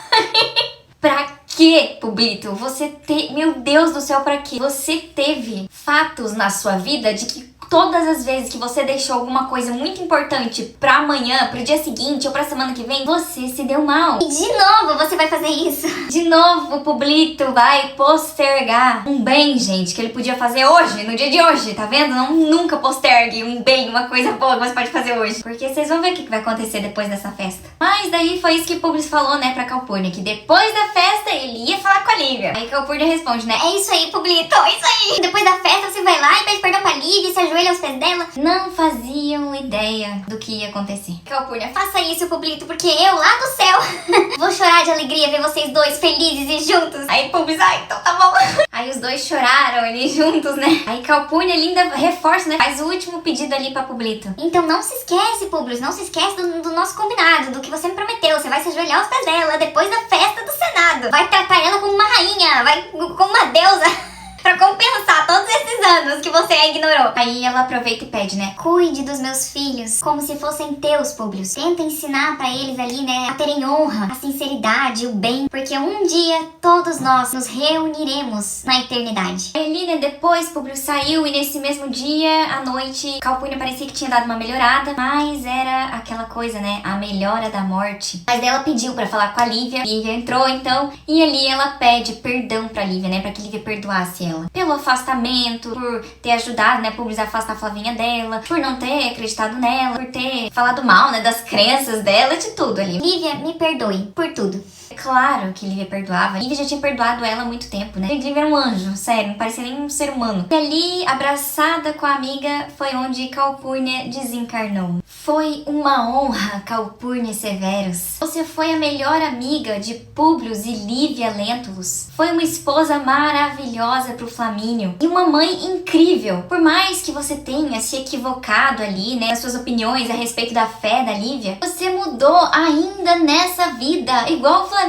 Speaker 1: Pra que, Publito? Você Meu Deus do céu, pra quê? Você teve fatos na sua vida de que todas as vezes que você deixou alguma coisa muito importante pra amanhã, pro dia seguinte ou pra semana que vem, você se deu mal.
Speaker 2: E de novo você vai fazer isso.
Speaker 1: De novo, o Publito vai postergar um bem, gente, que ele podia fazer hoje, no dia de hoje, tá vendo? Não, nunca postergue um bem, uma coisa boa que você pode fazer hoje. Porque vocês vão ver o que vai acontecer depois dessa festa. Mas daí foi isso que Publius falou, né, pra Calpurnia, que depois da festa ele ia falar com a Lívia. Aí Calpurnia responde, né?
Speaker 2: É isso aí, Publito, é isso aí. Depois da festa você vai lá e pede perdão pra Lívia e se ajoelha aos pés dela.
Speaker 1: Não faziam ideia do que ia acontecer.
Speaker 2: Calpurnia, faça isso, Publito, porque eu lá do céu vou chorar de alegria ver vocês dois felizes e juntos.
Speaker 1: Aí Publis, então tá bom. Aí os dois choraram ali juntos, né? Aí Calpurnia linda reforça, né? Faz o último pedido ali pra Publito.
Speaker 2: Então não se esquece, Publius, não se esquece do nosso combinado, do que você me prometeu. Você vai se ajoelhar aos pés dela depois da festa do Senado. Vai tratar ela como uma rainha, vai como uma deusa. Pra compensar todos esses anos que você a ignorou.
Speaker 1: Aí ela aproveita e pede, né?
Speaker 2: Cuide dos meus filhos como se fossem teus, Publius. Tenta ensinar pra eles ali, né, a terem honra, a sinceridade, o bem. Porque um dia todos nós nos reuniremos na eternidade.
Speaker 1: Aí ali, né, depois Publius saiu e nesse mesmo dia, à noite, Calpurnia parecia que tinha dado uma melhorada. Mas era aquela coisa, né, a melhora da morte. Mas daí ela pediu pra falar com a Lívia. Lívia entrou, então, e ali ela pede perdão pra Lívia, né, pra que Lívia perdoasse ela. Pelo afastamento, por ter ajudado, né, Publius a afastar a Flavinha dela, por não ter acreditado nela, por ter falado mal, né, das crenças dela, de tudo ali.
Speaker 2: Lívia, me perdoe por tudo.
Speaker 1: Claro que Lívia perdoava. Lívia já tinha perdoado ela há muito tempo, né? Lívia era um anjo, sério, não parecia nem um ser humano. E ali, abraçada com a amiga, foi onde Calpurnia desencarnou. Foi uma honra, Calpurnia Severus. Você foi a melhor amiga de Publius e Lívia Lentulus. Foi uma esposa maravilhosa pro Flamínio e uma mãe incrível. Por mais que você tenha se equivocado ali, né, nas suas opiniões a respeito da fé da Lívia, você mudou ainda nessa vida, igual o Flamínio.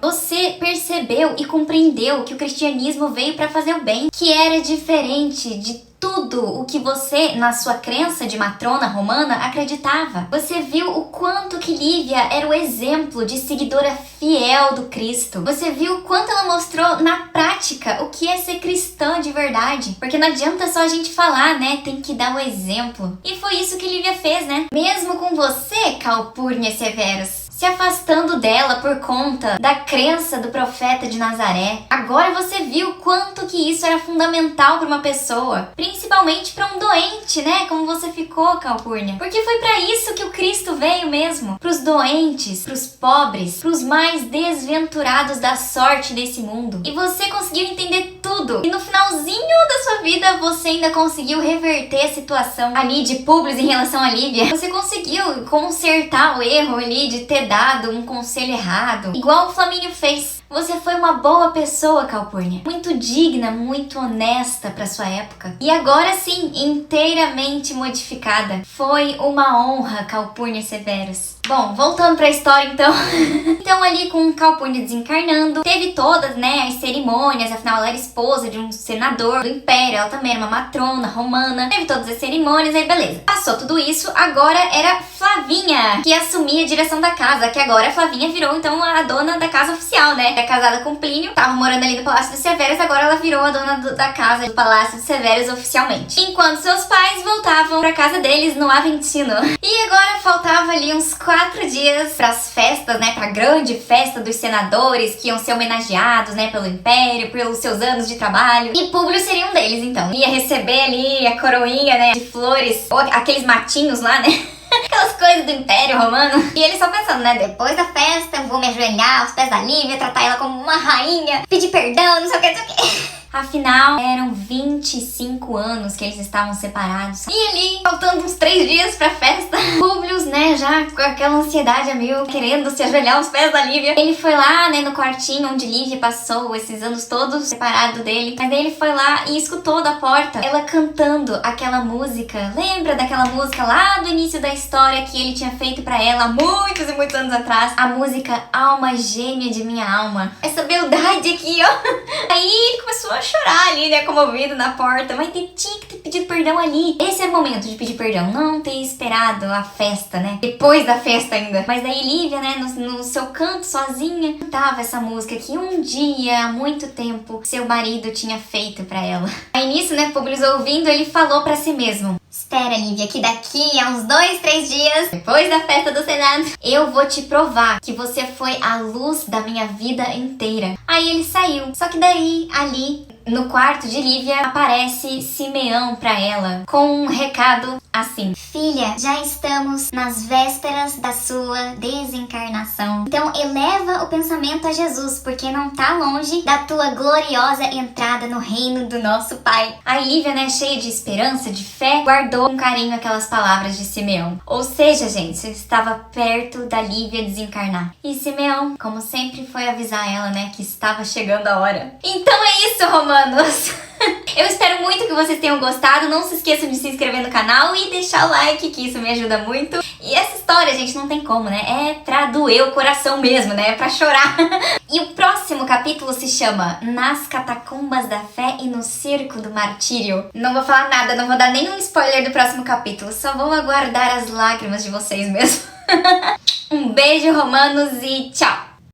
Speaker 1: Você percebeu e compreendeu que o cristianismo veio para fazer o bem, que era diferente de tudo o que você, na sua crença de matrona romana, acreditava. Você viu o quanto que Lívia era o exemplo de seguidora fiel do Cristo. Você viu o quanto ela mostrou na prática o que é ser cristã de verdade. Porque não adianta só a gente falar, né? Tem que dar o exemplo. E foi isso que Lívia fez, né? Mesmo com você, Calpurnia Severus, se afastando dela por conta da crença do profeta de Nazaré. Agora você viu quanto que isso era fundamental para uma pessoa, principalmente para um doente, né? Como você ficou, Calpurnia. Porque foi para isso que o Cristo veio mesmo, para os doentes, para os pobres, para os mais desventurados da sorte desse mundo. E você conseguiu entender tudo. E no finalzinho da sua vida você ainda conseguiu reverter a situação ali de Publius em relação a Lívia. Você conseguiu consertar o erro ali de ter dado um conselho errado, igual o Flamínio fez. Você foi uma boa pessoa, Calpurnia. Muito digna, muito honesta pra sua época. E agora sim, inteiramente modificada. Foi uma honra, Calpurnia Severus. Bom, voltando pra história então. Então ali com Calpurnia desencarnando, teve todas, né, as cerimônias. Afinal, ela era esposa de um senador do Império. Ela também era uma matrona romana. Teve todas as cerimônias, aí beleza. Passou tudo isso, agora era Flavinha que assumia a direção da casa. Que agora a Flavinha virou então a dona da casa oficial, né? É casada com Plínio, tava morando ali no Palácio dos Severus, agora ela virou a dona da casa do Palácio dos Severus oficialmente. Enquanto seus pais voltavam pra casa deles no Aventino. E agora faltava ali uns 4 dias pras festas, né, pra grande festa dos senadores que iam ser homenageados, né, pelo Império, pelos seus anos de trabalho. E Publius seria um deles, então. Ia receber ali a coroinha, né, de flores, ou aqueles matinhos lá, né? Aquelas coisas do Império Romano. E ele só pensando, né? Depois da festa, eu vou me ajoelhar aos pés da Lívia, tratar ela como uma rainha, pedir perdão, não sei o que, não sei o que. Afinal, eram 25 anos que eles estavam separados. E ali, faltando uns 3 dias pra festa, Publius, né, já com aquela ansiedade a mil, querendo se ajoelhar aos pés da Lívia. Ele foi lá, né, no quartinho onde Lívia passou esses anos todos separado dele. Mas daí ele foi lá e escutou da porta ela cantando aquela música. Lembra daquela música lá do início da história que ele tinha feito pra ela há muitos e muitos anos atrás? A música Alma Gêmea de Minha Alma. Essa beldade aqui, ó. Aí ele começou a chorar ali, né, comovido na porta, mas tinha que ter pedido perdão ali. Esse era o momento de pedir perdão, não ter esperado a festa, né, depois da festa ainda. Mas daí Lívia, né, no seu canto sozinha, cantava essa música que um dia, há muito tempo, seu marido tinha feito pra ela. Aí nisso, né, Publius ouvindo, ele falou pra si mesmo: espera, Lívia, que daqui a uns 2, 3 dias, depois da festa do Senado, eu vou te provar que você foi a luz da minha vida inteira. Aí ele saiu. Só que daí, ali, no quarto de Lívia aparece Simeão pra ela com um recado assim:
Speaker 2: Filha, já estamos nas vésperas da sua desencarnação. Então eleva o pensamento a Jesus, porque não tá longe da tua gloriosa entrada no reino do nosso Pai.
Speaker 1: Aí Lívia, né, cheia de esperança, de fé, guardou com carinho aquelas palavras de Simeão. Ou seja, gente, estava perto da Lívia desencarnar. E Simeão, como sempre, foi avisar ela, né, que estava chegando a hora. Então é isso, romanos! Eu espero muito que vocês tenham gostado. Não se esqueçam de se inscrever no canal e deixar o like, que isso me ajuda muito. E essa história, gente, não tem como, né? É pra doer o coração mesmo, né? É pra chorar. E o próximo capítulo se chama Nas Catacumbas da Fé e no Circo do Martírio. Não vou falar nada, não vou dar nenhum spoiler do próximo capítulo. Só vou aguardar as lágrimas de vocês mesmo. Um beijo, romanos, e tchau!